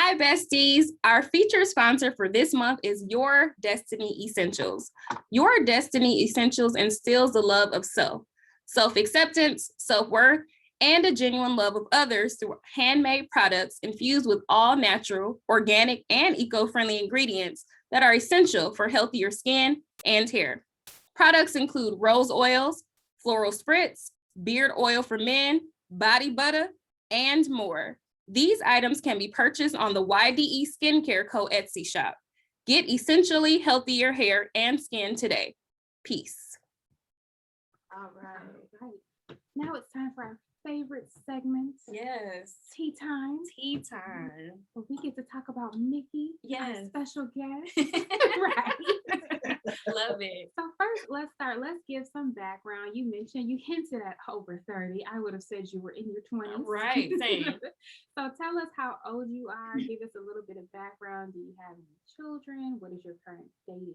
Hi, besties. Our feature sponsor for this month is Your Destiny Essentials. Your Destiny Essentials instills the love of self, self-acceptance, self-worth, and a genuine love of others through handmade products infused with all natural, organic, and eco-friendly ingredients that are essential for healthier skin and hair. Products include rose oils, floral spritz, beard oil for men, body butter, and more. These items can be purchased on the YDE Skincare Co. Etsy shop. Get essentially healthier hair and skin today. Peace. All right. Now it's time for our favorite segment. Yes. Tea time. Tea time. Where we get to talk about Nikki, our special guest. Right. Love it. So first, let's give some background. You mentioned, you hinted at over 30. I would have said you were in your 20s. Right, same. So tell us how old you are. Give us a little bit of background. Do you have any children? What is your current dating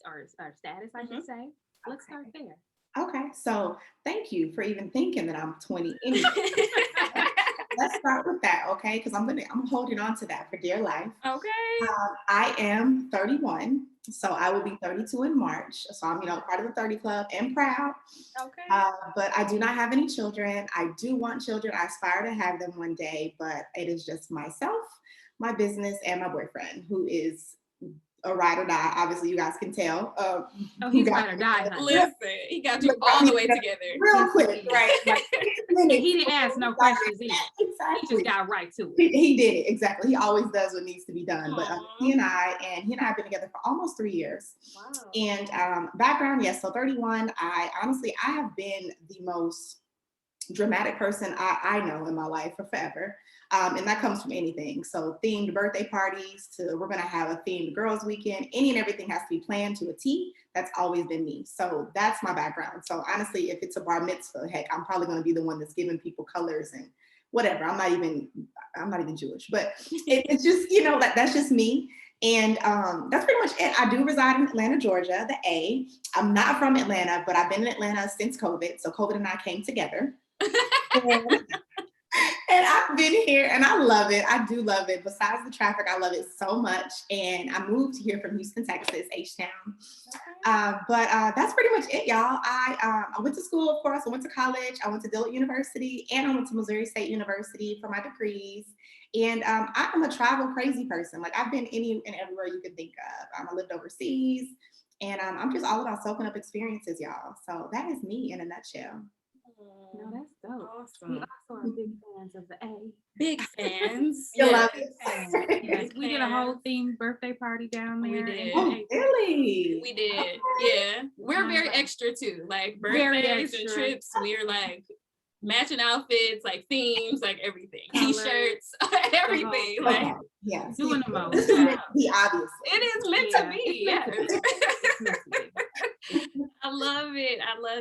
or status, I should say? Let's start there. Okay, so thank you for even thinking that I'm 20 anyway. Let's start with that, okay? Because I'm holding on to that for dear life. Okay. I am 31, so I will be 32 in March. So I'm, part of the 30 Club and proud. Okay. But I do not have any children. I do want children. I aspire to have them one day, but it is just myself, my business, and my boyfriend, who is a ride or die. Obviously, you guys can tell. He's ride or die. Listen, he got you all the way together. Real quick, right? Like, he didn't ask no questions either. Exactly. He just got right to it. He did it, exactly. He always does what needs to be done. Aww. But he and I have been together for almost 3 years. Wow. And background, yes, so 31. I have been the most dramatic person I know in my life for forever. And that comes from anything. So themed birthday parties to we're going to have a themed girls weekend. Any and everything has to be planned to a T. That's always been me. So that's my background. So honestly, if it's a bar mitzvah, heck, I'm probably going to be the one that's giving people colors and whatever. I'm not even Jewish, but it's just, that's just me. And that's pretty much it. I do reside in Atlanta, Georgia, the A. I'm not from Atlanta, but I've been in Atlanta since COVID. So COVID and I came together. And I've been here and I love it. I do love it. Besides the traffic, I love it so much. And I moved here from Houston, Texas, H-Town. But that's pretty much it, y'all. I went to school, of course. I went to college. I went to Dillard University and I went to Missouri State University for my degrees. And I'm a travel crazy person. Like I've been any and everywhere you can think of. I lived overseas and I'm just all about soaking up experiences, y'all. So that is me in a nutshell. No, that's dope. Awesome. We also are big fans of the A. Big fans. You love it. Yes, we did a whole themed birthday party down there. We did. Oh, really? We did. Okay. Yeah. We're very extra too. Like birthdays and trips, we're like matching outfits, like themes, like everything. T-shirts, everything. Like yes. Doing the most. This is meant to be, obviously. It is meant to be. Yes. I love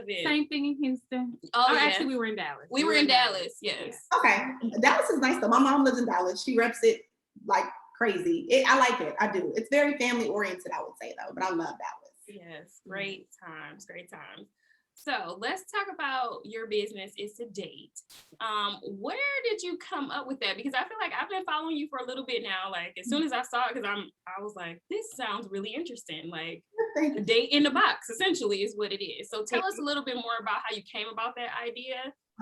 it. Same thing in Houston. Oh, yeah. Actually, we were in Dallas. We were in Dallas, yes. Okay. Dallas is nice though. My mom lives in Dallas. She reps it like crazy. I like it. I do. It's very family oriented, I would say though, but I love Dallas. Yes, great times. So let's talk about your business is to date. Where did you come up with that? Because I feel like I've been following you for a little bit now. Like as soon as I saw it, because I was like, this sounds really interesting. Like a date in the box, essentially, is what it is. So tell us a little bit more about how you came about that idea,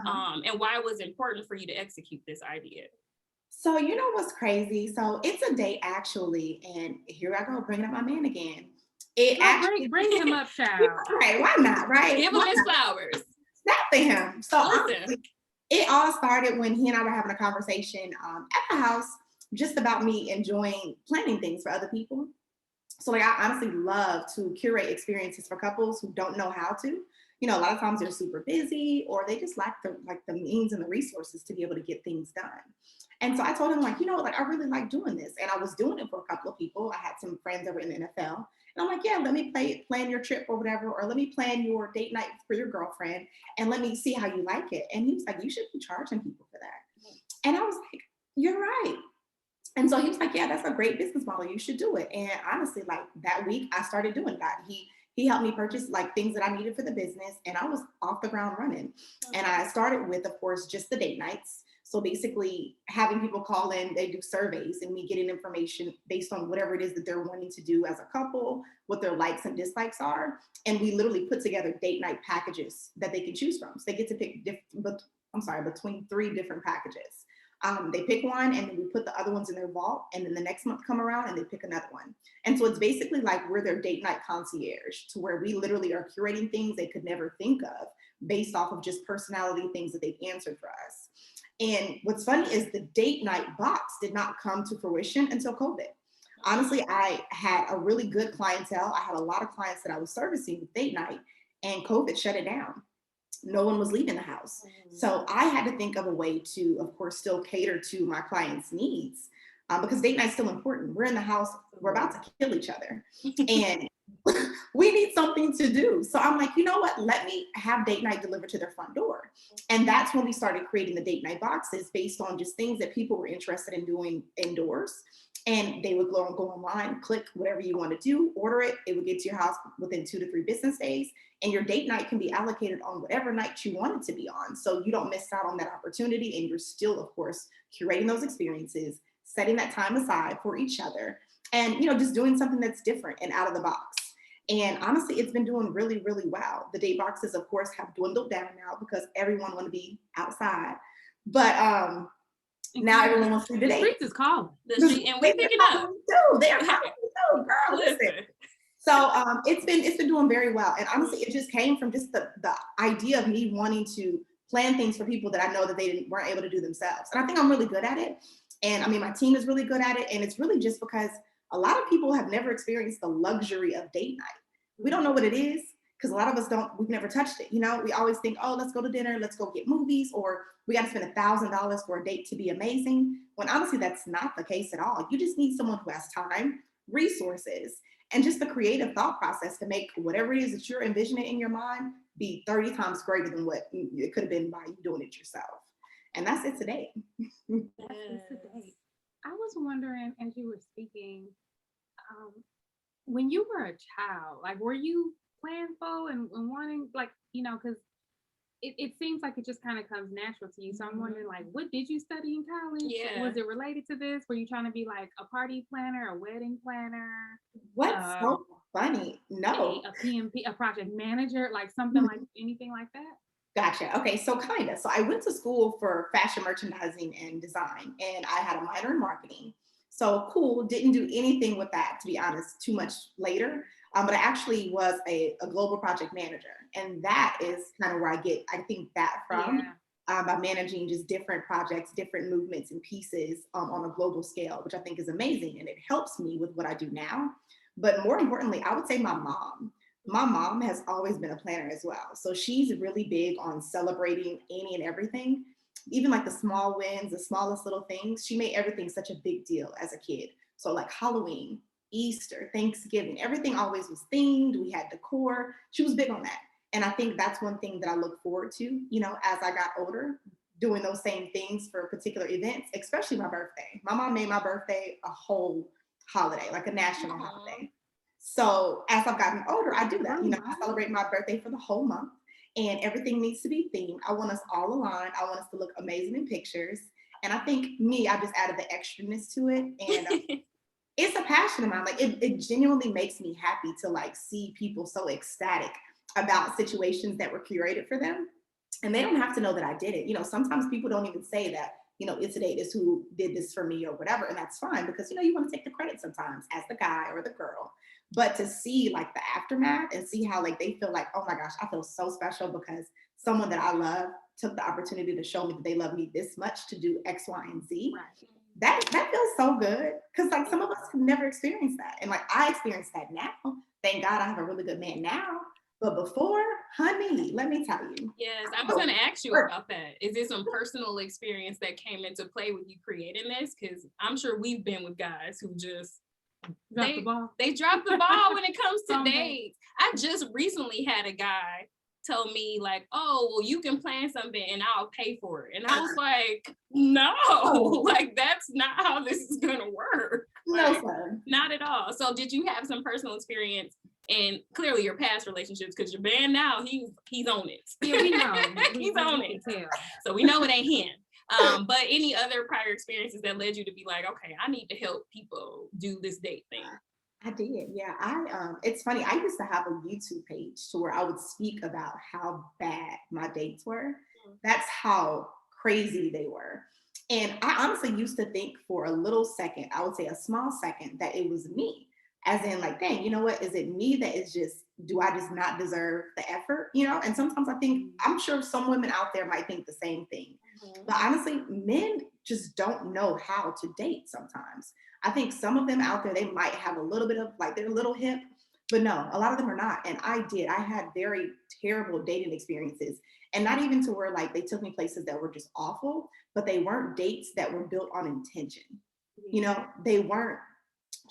and why it was important for you to execute this idea. So you know what's crazy? So it's a date actually, and here I go bringing up my man again. Bring him up, child. Right, why not, right? Give him his flowers. Snap to him. So honestly, it all started when he and I were having a conversation at the house just about me enjoying planning things for other people. So like I honestly love to curate experiences for couples who don't know how to. A lot of times they're super busy or they just lack the means and the resources to be able to get things done. And so I told him I really like doing this. And I was doing it for a couple of people. I had some friends that were in the NFL. And I'm like, yeah, let me plan your trip or whatever, or let me plan your date night for your girlfriend and let me see how you like it. And he was like, you should be charging people for that. And I was like, you're right. And so he was like, yeah, that's a great business model. You should do it. And honestly, like that week I started doing that. He helped me purchase like things that I needed for the business and I was off the ground running. And I started with, of course, just the date nights. So basically having people call in, they do surveys and me getting information based on whatever it is that they're wanting to do as a couple, what their likes and dislikes are. And we literally put together date night packages that they can choose from. So they get to pick between 3 different packages. They pick one and then we put the other ones in their vault, and then the next month come around and they pick another one. And so it's basically like we're their date night concierge, to where we literally are curating things they could never think of based off of just personality things that they've answered for us. And what's funny is the date night box did not come to fruition until COVID. Honestly, I had a really good clientele. I had a lot of clients that I was servicing with date night, and COVID shut it down. No one was leaving the house. So I had to think of a way to, of course, still cater to my clients' needs, because date night's still important. We're in the house, we're about to kill each other, and we need something to do. So I'm like, you know what? Let me have date night delivered to their front door. And that's when we started creating the date night boxes based on just things that people were interested in doing indoors. And they would go online, click whatever you want to do, order it. It would get to your house within 2 to 3 business days. And your date night can be allocated on whatever night you want it to be on. So you don't miss out on that opportunity. And you're still, of course, curating those experiences, setting that time aside for each other, and, you know, just doing something that's different and out of the box. And honestly, it's been doing really, really well. The date boxes, of course, have dwindled down now because everyone want to be outside. But now everyone wants to be the streets is calling. The street, and we pick it up. They're calling too, girl. Listen. So it's been doing very well. And honestly, it just came from just the idea of me wanting to plan things for people that I know that they weren't able to do themselves. And I think I'm really good at it. And I mean, my team is really good at it. And it's really just because a lot of people have never experienced the luxury of date night. We don't know what it is, because a lot of us we've never touched it. You know, we always think, oh, let's go to dinner, let's go get movies, or we got to spend $1,000 for a date to be amazing. When honestly, that's not the case at all. You just need someone who has time, resources, and just the creative thought process to make whatever it is that you're envisioning in your mind be 30 times greater than what it could have been by you doing it yourself. And that's it today. I was wondering, as you were speaking, when you were a child, like, were you planful and wanting, like, you know, because it seems like it just kind of comes natural to you. So I'm wondering, like, what did you study in college? Yeah. Was it related to this? Were you trying to be like a party planner, a wedding planner? What's so funny? No. A PMP, a project manager, like something like anything like that? Gotcha. Okay, so kind of. So I went to school for fashion merchandising and design, and I had a minor in marketing. So cool, didn't do anything with that, to be honest, too much later. But I actually was a global project manager. And that is kind of where I think that from, by managing just different projects, different movements and pieces on a global scale, which I think is amazing. And it helps me with what I do now. But more importantly, I would say my mom. My mom has always been a planner as well. So she's really big on celebrating any and everything, even like the small wins, the smallest little things. She made everything such a big deal as a kid. So like Halloween, Easter, Thanksgiving, everything always was themed. We had decor. She was big on that. And I think that's one thing that I look forward to, you know, as I got older, doing those same things for particular events, especially my birthday. My mom made my birthday a whole holiday, like a national holiday. So as I've gotten older, I do that. You know, I celebrate my birthday for the whole month, and everything needs to be themed. I want us all aligned. I want us to look amazing in pictures. And I think I just added the extraness to it. And it's a passion of mine. Like it genuinely makes me happy to like see people so ecstatic about situations that were curated for them. And they don't have to know that I did it. You know, sometimes people don't even say that, you know, it's a date is who did this for me or whatever. And that's fine, because, you know, you want to take the credit sometimes as the guy or the girl. But to see like the aftermath and see how like they feel like, oh my gosh, I feel so special because someone that I love took the opportunity to show me that they love me this much to do X, Y, and Z. Right. That feels so good, because like some of us have never experienced that. And like I experienced that now. Thank God I have a really good man now. But before, honey, let me tell you. Yes, I was going to ask you about that. Is there some personal experience that came into play with you creating this? Because I'm sure we've been with guys who just they drop the ball when it comes to dates. I just recently had a guy tell me like, oh, well, you can plan something and I'll pay for it. And I was like, no, like that's not how this is going to work. No, like, sir. Not at all. So did you have some personal experience? And clearly your past relationships, because your man now, he's on it. Yeah, we know. He's on it. So we know it ain't him. But any other prior experiences that led you to be like, okay, I need to help people do this date thing? I did, yeah. It's funny. I used to have a YouTube page to where I would speak about how bad my dates were. That's how crazy they were. And I honestly used to think for a little second, I would say a small second, that it was me. As in, like, dang, you know what? Is it me that is just, do I just not deserve the effort? You know? And sometimes I think, I'm sure some women out there might think the same thing. But honestly, men just don't know how to date sometimes. I think some of them out there, they might have a little bit of, like, they're a little hip, but no, a lot of them are not. And I had very terrible dating experiences. And not even to where, like, they took me places that were just awful, but they weren't dates that were built on intention. You know, they weren't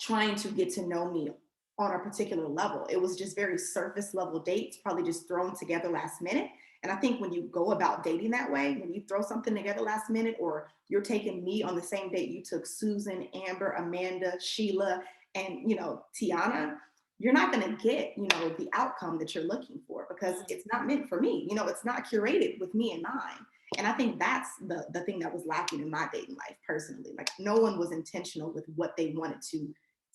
trying to get to know me on a particular level. It was just very surface level dates, probably just thrown together last minute. And I think when you go about dating that way, when you throw something together last minute, or you're taking me on the same date you took Susan, Amber, Amanda, Sheila, and, you know, Tiana, you're not going to get, you know, the outcome that you're looking for, because it's not meant for me. You know, it's not curated with me in mind. And I think that's the thing that was lacking in my dating life personally. Like, no one was intentional with what they wanted to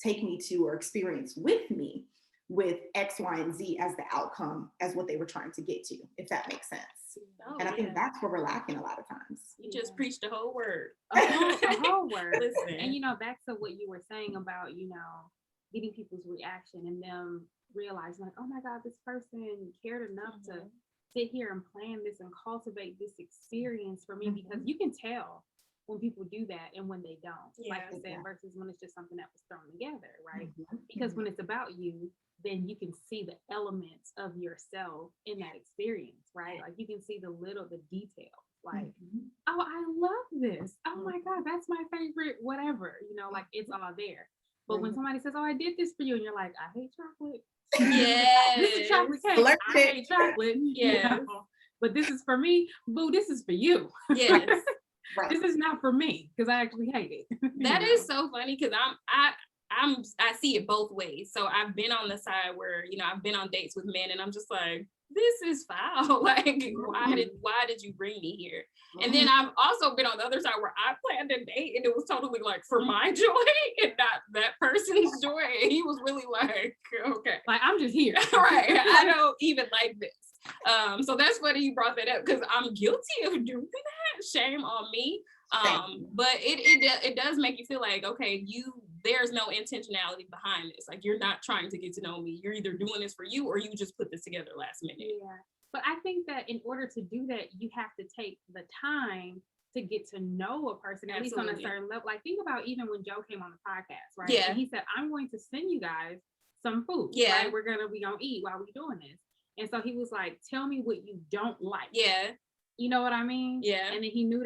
take me to or experience with me, with X, Y, and Z as the outcome, as what they were trying to get to, if that makes sense. And I think that's where we're lacking a lot of times. You just preached the whole word. A whole word. Listen. And, you know, back to what you were saying about, you know, getting people's reaction and them realizing, like, oh my God, this person cared enough to sit here and plan this and cultivate this experience for me, because you can tell when people do that and when they don't, like I said, versus when it's just something that was thrown together, right? Because when it's about you, then you can see the elements of yourself in that experience, right? Like, you can see the details, like, oh, I love this. Oh my God, that's my favorite, whatever, you know, like, it's all there. But when somebody says, oh, I did this for you, and you're like, I hate chocolate. Yeah. This is chocolate cake. I hate chocolate. Yeah. You know? But this is for me. Boo, this is for you. Yes. Right. This is not for me, because I actually hate it. That is so funny, because I see it both ways. So I've been on the side where, you know, I've been on dates with men and I'm just like, this is foul. Like, why did you bring me here? And then I've also been on the other side where I planned a date and it was totally like for my joy and not that person's joy. And he was really like, okay, like, I'm just here. Right. I don't even like this. So that's funny you brought that up, because I'm guilty of doing that. Shame on me. But it does make you feel like, okay, there's no intentionality behind this. Like, you're not trying to get to know me. You're either doing this for you or you just put this together last minute. Yeah. But I think that in order to do that, you have to take the time to get to know a person, at least on a certain level. Like, think about even when Joe came on the podcast, right? Yeah. And he said, I'm going to send you guys some food. Yeah. Right? We're gonna eat while we're doing this. And so he was like, tell me what you don't like. Yeah. You know what I mean? Yeah. And then he knew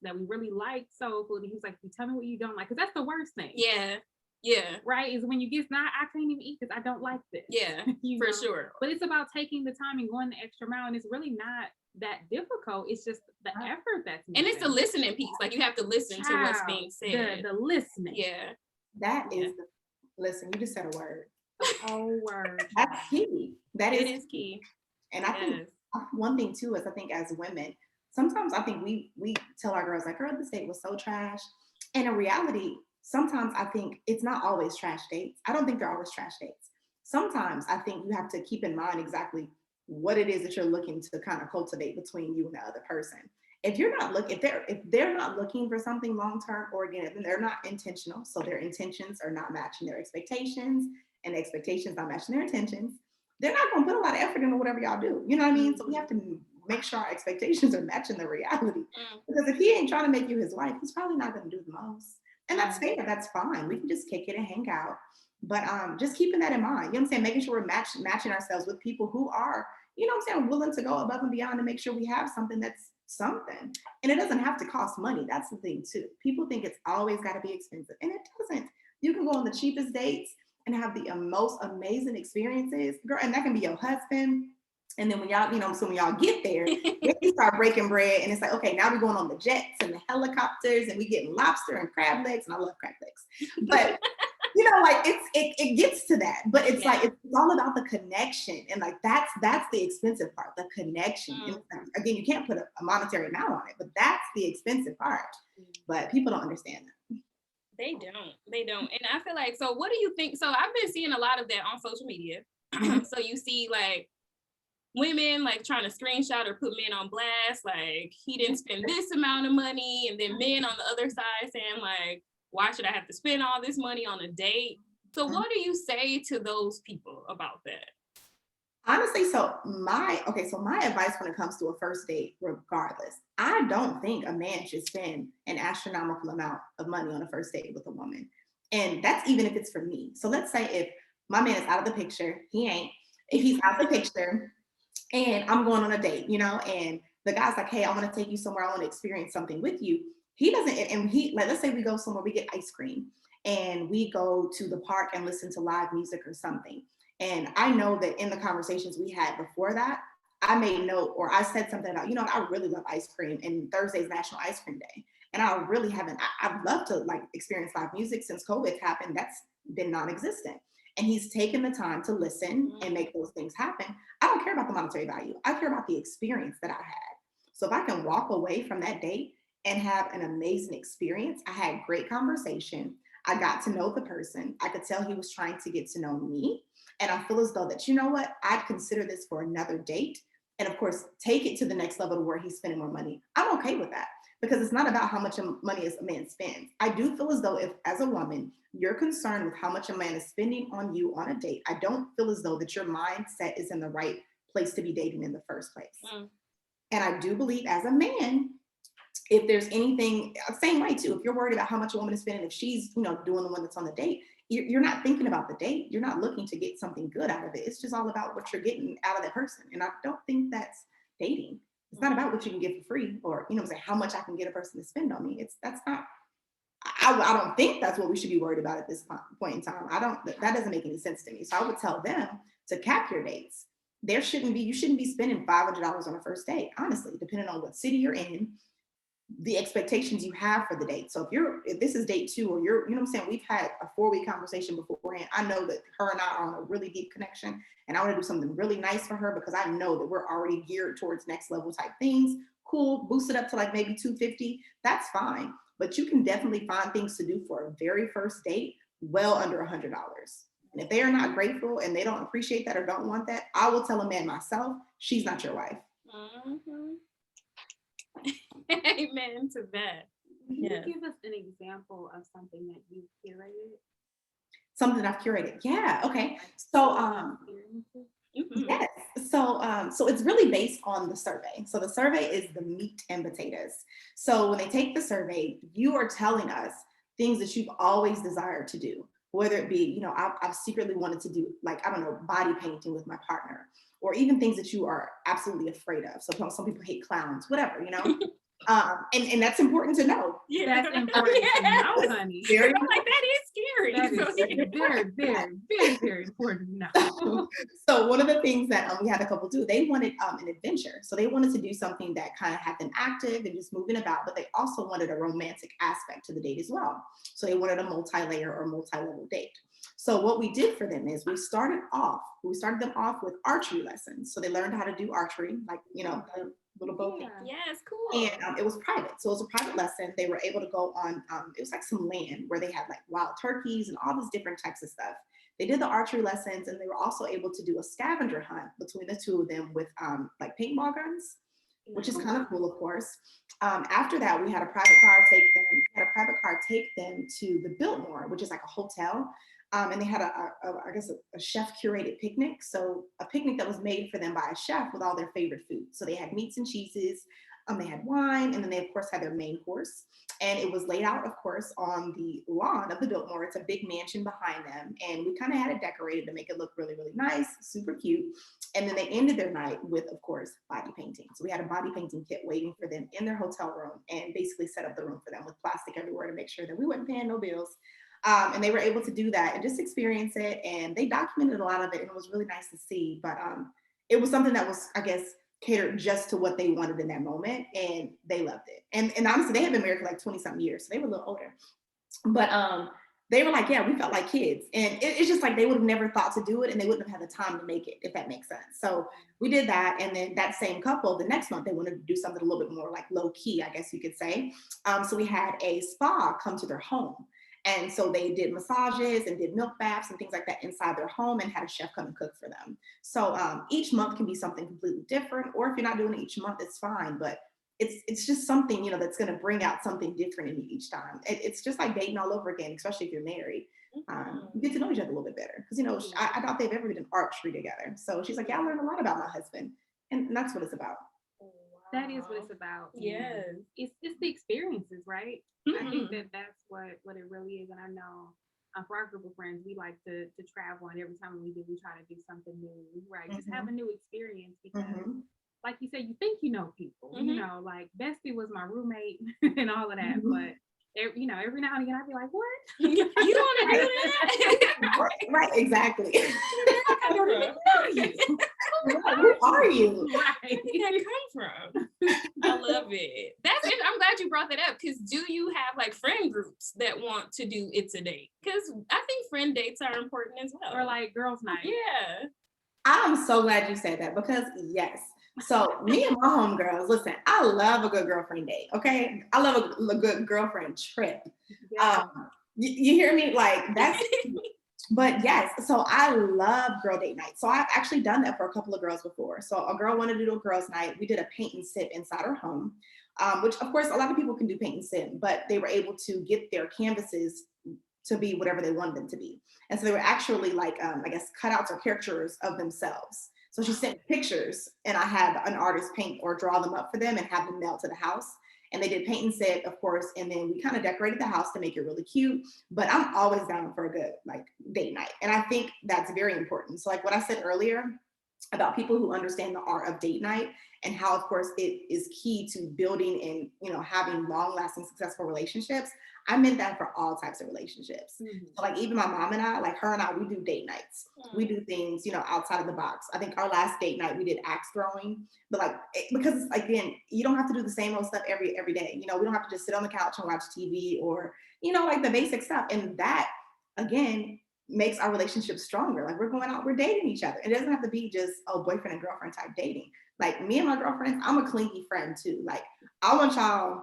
that we really liked soul food. And he was like, you tell me what you don't like. Because that's the worst thing. Yeah. Yeah. Right? Is when you get, I can't even eat this. I don't like this. Yeah. For sure. But it's about taking the time and going the extra mile. And it's really not that difficult. It's just the effort that's missing. And it's the listening piece. Like, you have to listen to what's being said. The listening. Yeah. That is listen, you just said a word. A whole word. That's key. It is key. And I think one thing too is, I think as women, sometimes I think we tell our girls, like, girl, this date was so trash. And in reality, sometimes I think it's not always trash dates. I don't think they're always trash dates. Sometimes I think you have to keep in mind exactly what it is that you're looking to kind of cultivate between you and the other person. If you're not looking, if they're not looking for something long term, or again, if they're not intentional, so their intentions are not matching their expectations, and expectations not matching their intentions, they're not going to put a lot of effort into whatever y'all do. You know what I mean? So we have to make sure our expectations are matching the reality. Because if he ain't trying to make you his wife, he's probably not going to do the most. And that's fair. That's fine. We can just kick it and hang out. But just keeping that in mind, you know what I'm saying? Making sure we're matching ourselves with people who are, you know what I'm saying, willing to go above and beyond to make sure we have something that's something. And it doesn't have to cost money. That's the thing too. People think it's always got to be expensive, and it doesn't. You can go on the cheapest dates and have the most amazing experiences, girl. And that can be your husband. And then when y'all, you know, so when y'all get there, then you start breaking bread, and it's like, okay, now we're going on the jets and the helicopters, and we getting lobster and crab legs, and I love crab legs. But you know, like it gets to that, but it's like it's all about the connection, and like that's the expensive part, the connection. And again, you can't put a monetary amount on it, but that's the expensive part. But people don't understand that. They don't. And I feel like, so what do you think? So I've been seeing a lot of that on social media. So you see like women like trying to screenshot or put men on blast, like he didn't spend this amount of money, and then men on the other side saying like, why should I have to spend all this money on a date? So what do you say to those people about that? Honestly, so my advice when it comes to a first date, regardless, I don't think a man should spend an astronomical amount of money on a first date with a woman. And that's even if it's for me. So let's say if my man is out of the picture, if he's out of the picture and I'm going on a date, you know, and the guy's like, hey, I want to take you somewhere, I want to experience something with you. He doesn't, and like, let's say we go somewhere, we get ice cream and we go to the park and listen to live music or something. And I know that in the conversations we had before that, I made note, or I said something about, you know, I really love ice cream, and Thursday's National Ice Cream Day. And I really haven't, I'd love to like experience live music. Since COVID happened, that's been non-existent. And he's taken the time to listen and make those things happen. I don't care about the monetary value. I care about the experience that I had. So if I can walk away from that date and have an amazing experience, I had great conversation, I got to know the person, I could tell he was trying to get to know me. And I feel as though that, you know what, I'd consider this for another date. And of course, take it to the next level to where he's spending more money. I'm okay with that, because it's not about how much money a man spends. I do feel as though if, as a woman, you're concerned with how much a man is spending on you on a date, I don't feel as though that your mindset is in the right place to be dating in the first place. And I do believe as a man, if there's anything, same way too, if you're worried about how much a woman is spending, if she's, you know, doing the one that's on the date, you're not thinking about the date. You're not looking to get something good out of it. It's just all about what you're getting out of that person. And I don't think that's dating. It's not about what you can get for free, or, you know, say how much I can get a person to spend on me. I don't think that's what we should be worried about at this point in time. That doesn't make any sense to me. So I would tell them to cap your dates. You shouldn't be spending $500 on a first date, honestly, depending on what city you're in, the expectations you have for the date. So if this is date 2, or you know what I'm saying, we've had a 4-week conversation beforehand, I know that her and I are on a really deep connection, and I want to do something really nice for her because I know that we're already geared towards next level type things. Cool, boost it up to like maybe $250, that's fine. But you can definitely find things to do for a very first date well under $100. And if they are not grateful and they don't appreciate that or don't want that, I will tell a man myself, she's not your wife. Amen to that. Can you give us an example of something that you curated? Something I've curated. Yeah. Okay. So yes. So it's really based on the survey. So the survey is the meat and potatoes. So when they take the survey, you are telling us things that you've always desired to do, whether it be, you know, I've secretly wanted to do, like, I don't know, body painting with my partner, or even things that you are absolutely afraid of. So some people hate clowns, whatever, you know. And that's important to know. Yeah, that's important to know, honey. I'm like, that is scary. That is very, very, very, very important to know. So one of the things that we had a couple do, they wanted an adventure. So they wanted to do something that kind of had them active and just moving about, but they also wanted a romantic aspect to the date as well. So they wanted a multi-layer or multi-level date. So what we did for them is we started them off with archery lessons. So they learned how to do archery, like, you know, the little bow. Yeah, it's cool. And it was private. So it was a private lesson. They were able to go on, it was like some land where they had like wild turkeys and all these different types of stuff. They did the archery lessons, and they were also able to do a scavenger hunt between the two of them with like paintball guns, which is kind of cool, of course. After that, we had a private car take them to the Biltmore, which is like a hotel. And they had a chef curated picnic. So a picnic that was made for them by a chef with all their favorite foods. So they had meats and cheeses, they had wine, and then they of course had their main course. And it was laid out, of course, on the lawn of the Biltmore. It's a big mansion behind them. And we kind of had it decorated to make it look really, really nice, super cute. And then they ended their night with, of course, body painting. So we had a body painting kit waiting for them in their hotel room, and basically set up the room for them with plastic everywhere to make sure that we weren't paying no bills. And they were able to do that and just experience it. And they documented a lot of it, and it was really nice to see. But it was something that was, I guess, catered just to what they wanted in that moment, and they loved it. And honestly, they had been married for like 20 something years, so they were a little older. But they were like, yeah, we felt like kids. And it's just like they would have never thought to do it and they wouldn't have had the time to make it, if that makes sense. So we did that. And then that same couple, the next month, they wanted to do something a little bit more like low key, I guess you could say. So we had a spa come to their home. And so they did massages and did milk baths and things like that inside their home and had a chef come and cook for them. So each month can be something completely different, or if you're not doing it each month, it's fine. But it's just something, that's going to bring out something different in you each time. It's just like dating all over again, especially if you're married. You get to know each other a little bit better because, I doubt they've ever done archery together. So she's like, yeah, I learned a lot about my husband. And that's what it's about. That is what it's about. Yes. It's the experiences, right? I think that's what it really is. And I know for our group of friends, we like to travel, and every time we do, we try to do something new, right? Just have a new experience because like you said, you think you know people, like Bestie was my roommate and all of that, but every now and again I'd be like, what? You want to do that? Right, exactly. I don't even know you. Who are you? Right. Where did that come from? I love it. That's it. I'm glad you brought that up, because do you have like friend groups that want to do It's a Date? Because I think friend dates are important as well. Or like girls' night. Yeah. I'm so glad you said that because yes. So me and my homegirls, listen, I love a good girlfriend date, okay? I love a good girlfriend trip. Yeah. You hear me? Like that's, but yes, so I love girl date night. So I've actually done that for a couple of girls before. So a girl wanted to do a girls night. We did a paint and sip inside her home, which of course a lot of people can do paint and sip, but they were able to get their canvases to be whatever they wanted them to be. And so they were actually like, I guess, cutouts or caricatures of themselves. So she sent pictures and I had an artist paint or draw them up for them and have them mailed to the house. And they did paint and sip, of course. And then we kind of decorated the house to make it really cute. But I'm always down for a good like date night. And I think that's very important. So like what I said earlier about people who understand the art of date night and how, of course, it is key to building and, having long lasting, successful relationships. I meant that for all types of relationships. So like even my mom and I, like her and I, we do date nights. We do things, outside of the box. I think our last date night, we did axe throwing, but like, because again, you don't have to do the same old stuff every day. We don't have to just sit on the couch and watch TV or, like the basic stuff. And that, again, makes our relationship stronger. Like we're going out, we're dating each other. It doesn't have to be just boyfriend and girlfriend type dating. Like me and my girlfriends, I'm a clingy friend too. Like I want y'all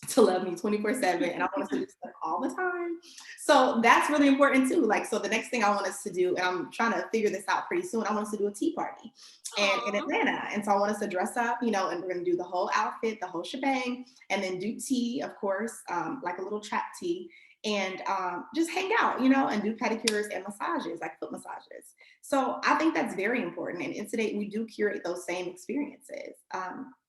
to love me 24/7 and I want us to do stuff all the time. So that's really important too. Like, so the next thing I want us to do, and I'm trying to figure this out pretty soon, I want us to do a tea party and in Atlanta. And so I want us to dress up, and we're going to do the whole outfit, the whole shebang, and then do tea, of course, like a little chat tea. And just hang out, and do pedicures and massages, like foot massages. So I think that's very important. And It's a Date, we do curate those same experiences.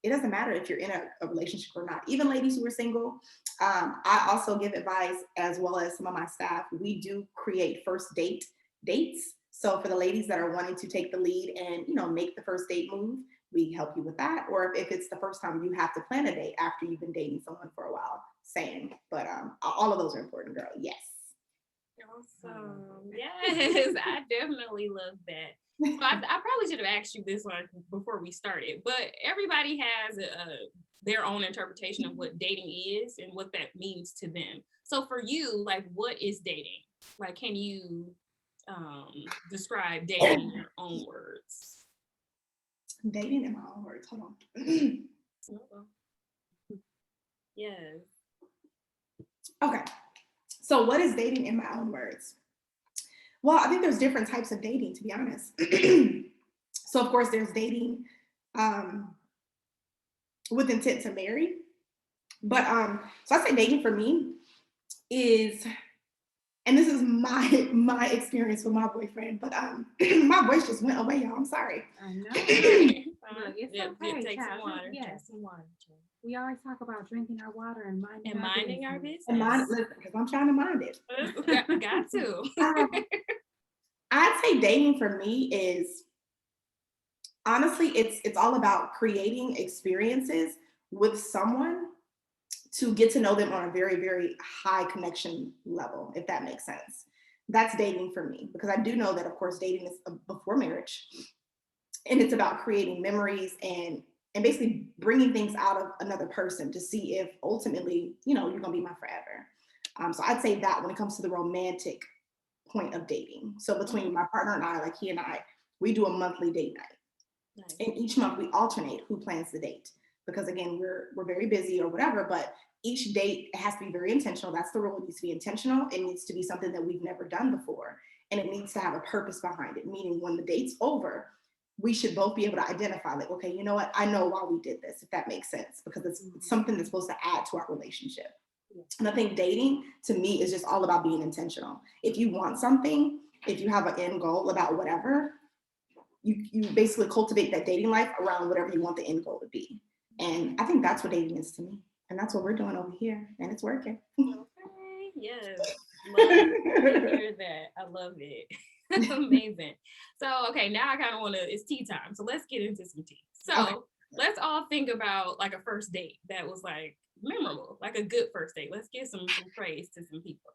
It doesn't matter if you're in a relationship or not. Even ladies who are single, I also give advice, as well as some of my staff. We do create first dates. So for the ladies that are wanting to take the lead and, make the first date move, we help you with that. Or if it's the first time you have to plan a date after you've been dating someone for a while, same. But all of those are important, girl. Yes. Awesome. Yes, I definitely love that. So I probably should have asked you this one before we started, but everybody has their own interpretation of what dating is and what that means to them. So for you, like, what is dating? Like, can you describe dating in your own words? Dating in my own words. Hold on. Yes. Okay. So what is dating in my own words? Well, I think there's different types of dating, to be honest. So of course there's dating with intent to marry. But so I say dating for me is, and this is my experience with my boyfriend, but my voice just went away, y'all. I'm sorry. I know. Take some water. Yes. Take some water. We always talk about drinking our water and minding our business. And listen, because I'm trying to mind it. Got to. I'd say dating for me is, honestly, it's all about creating experiences with someone to get to know them on a very, very high connection level, if that makes sense. That's dating for me, because I do know that, of course, dating is before marriage, and it's about creating memories and basically bringing things out of another person to see if ultimately, you're gonna be my forever. So I'd say that when it comes to the romantic point of dating. So between my partner and I, like he and I, we do a monthly date night. Nice. And each month we alternate who plans the date. Because again, we're very busy or whatever, but each date has to be very intentional. That's the rule. It needs to be intentional. It needs to be something that we've never done before. And it needs to have a purpose behind it, meaning when the date's over, we should both be able to identify, like, okay, you know what? I know why we did this, if that makes sense, because it's something that's supposed to add to our relationship. And I think dating, to me, is just all about being intentional. If you want something, if you have an end goal about whatever, you basically cultivate that dating life around whatever you want the end goal to be. And I think that's what dating is to me. And that's what we're doing over here. And it's working. Okay, yes. Love to hear that. I love it. Amazing. So, okay, now I kind of want to, it's tea time. So let's get into some tea. So let's all think about like a first date that was like memorable, like a good first date. Let's give some praise to some people.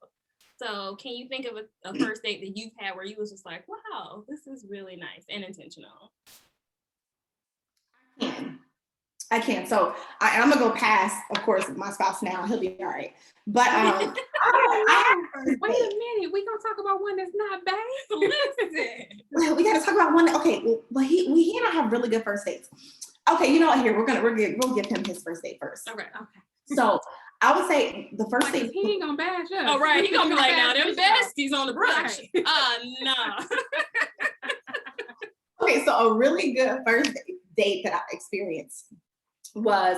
So can you think of a first date that you've had where you was just like, wow, this is really nice and intentional? I can. So I'm gonna go past, of course, my spouse now. He'll be all right. But wait a minute. We gonna talk about one that's not bad. Listen, we gotta talk about one. Okay, well, he and I have really good first dates. Okay, you know what? Here we'll give him his first date first. Okay. So I would say the first date. He ain't gonna bash us. Oh right, he gonna be like, now them besties on the brunch. No. Okay, so a really good first date that I experienced was,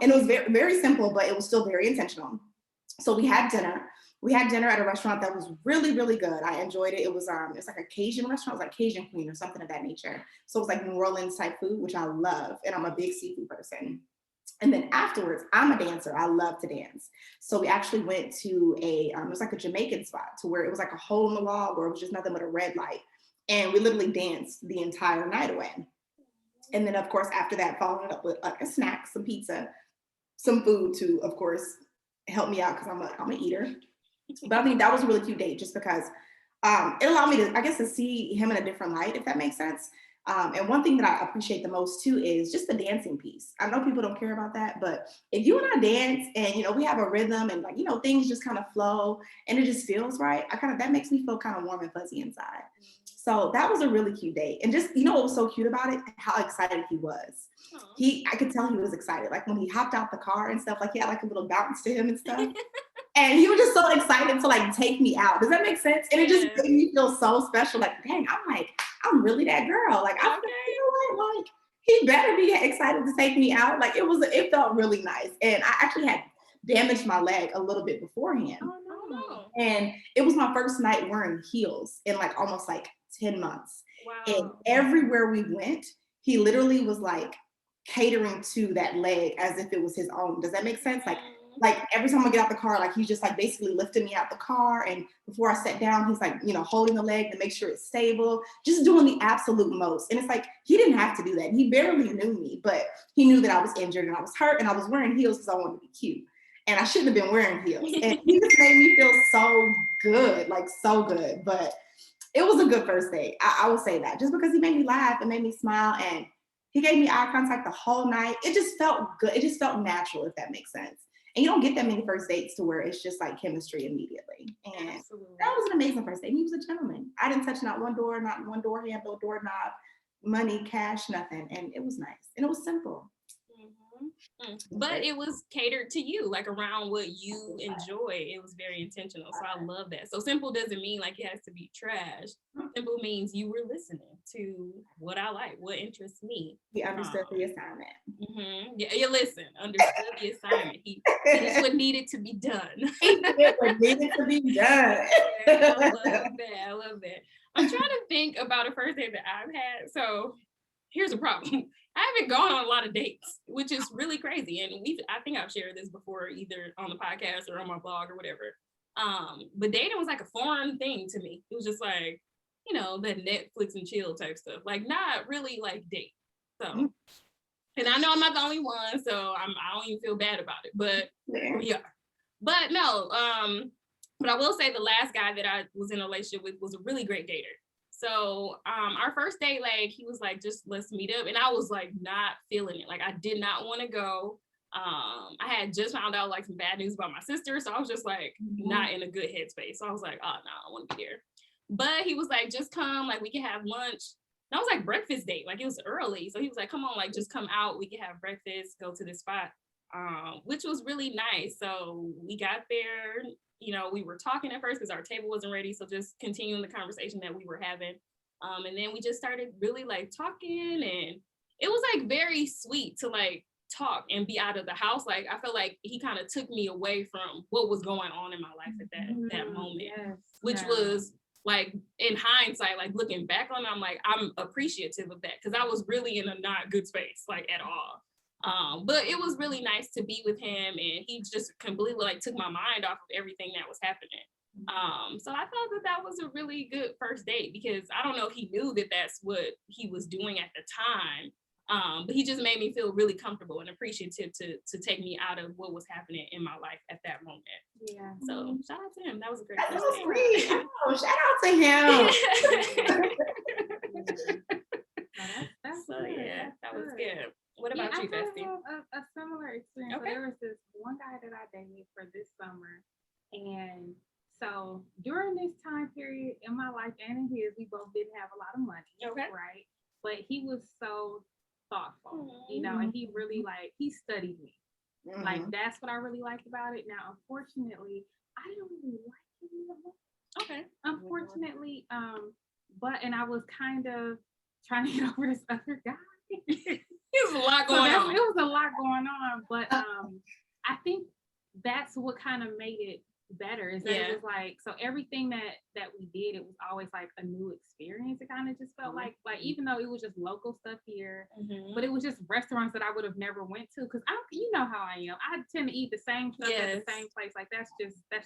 and it was very, very simple, but it was still very intentional. So we had dinner. We had dinner at a restaurant that was really, really good. I enjoyed it. It was like a Cajun restaurant. It was like Cajun Queen or something of that nature. So it was like New Orleans type food, which I love, and I'm a big seafood person. And then afterwards, I'm a dancer. I love to dance. So we actually went to it was like a Jamaican spot to where it was like a hole in the wall where it was just nothing but a red light. And we literally danced the entire night away. And then, of course, after that, followed it up with like a snack, some pizza, some food to, of course, help me out because I'm an eater. But I think that was a really cute date just because it allowed me to, I guess, to see him in a different light, if that makes sense. And one thing that I appreciate the most too is just the dancing piece. I know people don't care about that, but if you and I dance and, you know, we have a rhythm and like, you know, things just kind of flow and it just feels right, that makes me feel kind of warm and fuzzy inside. So that was a really cute date. And just, you know what was so cute about it? How excited he was. I could tell he was excited. Like when he hopped out the car and stuff, like he had like a little bounce to him and stuff. And he was just so excited to like take me out. Does that make sense? And it just made me feel so special. Like, dang, I'm really that girl. Like, I feel, you know what? Like, he better be excited to take me out. Like it felt really nice. And I actually had damaged my leg a little bit beforehand. Oh no. And it was my first night wearing heels in like almost like 10 months. Wow. And everywhere we went, he literally was like catering to that leg as if it was his own. Does that make sense? Like every time I get out the car, like he's just like basically lifting me out the car. And before I sat down, he's like, you know, holding the leg to make sure it's stable, just doing the absolute most. And it's like, he didn't have to do that. He barely knew me, but he knew that I was injured and I was hurt and I was wearing heels because I wanted to be cute. And I shouldn't have been wearing heels. And he just made me feel so good, like so good. But it was a good first date. I will say that just because he made me laugh and made me smile and he gave me eye contact the whole night. It just felt good. It just felt natural, if that makes sense. And you don't get that many first dates to where it's just like chemistry immediately. And that was an amazing first date. He was a gentleman. I didn't touch not one door handle, doorknob, money, cash, nothing. And it was nice. And it was simple. But it was catered to you, like around what you enjoy. It was very intentional. So I love that. So simple doesn't mean like it has to be trash. Simple means you were listening to what I like, what interests me. He understood the assignment. Yeah, you listen, understood the assignment. He did what needed to be done. He did what needed to be done. I love that. I'm trying to think about a first date that I've had. So here's a problem. I haven't gone on a lot of dates, which is really crazy. And I think I've shared this before, either on the podcast or on my blog or whatever. But dating was like a foreign thing to me. It was just like, you know, that Netflix and chill type stuff. Like not really like date. So, and I know I'm not the only one, so I don't even feel bad about it. But yeah. But no, but I will say the last guy that I was in a relationship with was a really great dater. So our first date, like he was like, just let's meet up. And I was like not feeling it. Like I did not want to go. I had just found out like some bad news about my sister, so I was just like not in a good headspace. So I was like, oh no, I don't want to be there. But he was like, just come, like we can have lunch. And I was like, breakfast date, like it was early. So he was like, come on, like just come out, we can have breakfast, go to this spot, which was really nice. So we got there, you know, we were talking at first because our table wasn't ready. So just continuing the conversation that we were having. And then we just started really like talking, and it was like very sweet to like talk and be out of the house. Like I felt like he kind of took me away from what was going on in my life at that moment, which was like in hindsight, like looking back on it, I'm like, I'm appreciative of that because I was really in a not good space, like at all. But it was really nice to be with him, and he just completely like took my mind off of everything that was happening. So I thought that was a really good first date because I don't know if he knew that that's what he was doing at the time. But he just made me feel really comfortable and appreciative to take me out of what was happening in my life at that moment. Yeah. So shout out to him. That was a great That's first so date. sweet. Oh, shout out to him. So yeah, that was good. What about you, Bestie? I have a similar experience. Okay. So there was this one guy that I dated for this summer, and so during this time period in my life and in his, we both didn't have a lot of money, right? But he was so thoughtful, you know, and he really like he studied me. Like that's what I really liked about it. Now, unfortunately, I didn't really like him that much. Okay. Unfortunately, but I was kind of trying to get over this other guy. There's a lot going on. It was a lot going on, but I think that's what kind of made it better. Is that it was like, so everything that we did, it was always like a new experience. It kind of just felt like even though it was just local stuff here, but it was just restaurants that I would have never went to because you know how I am. I tend to eat the same stuff at the same place. Like that's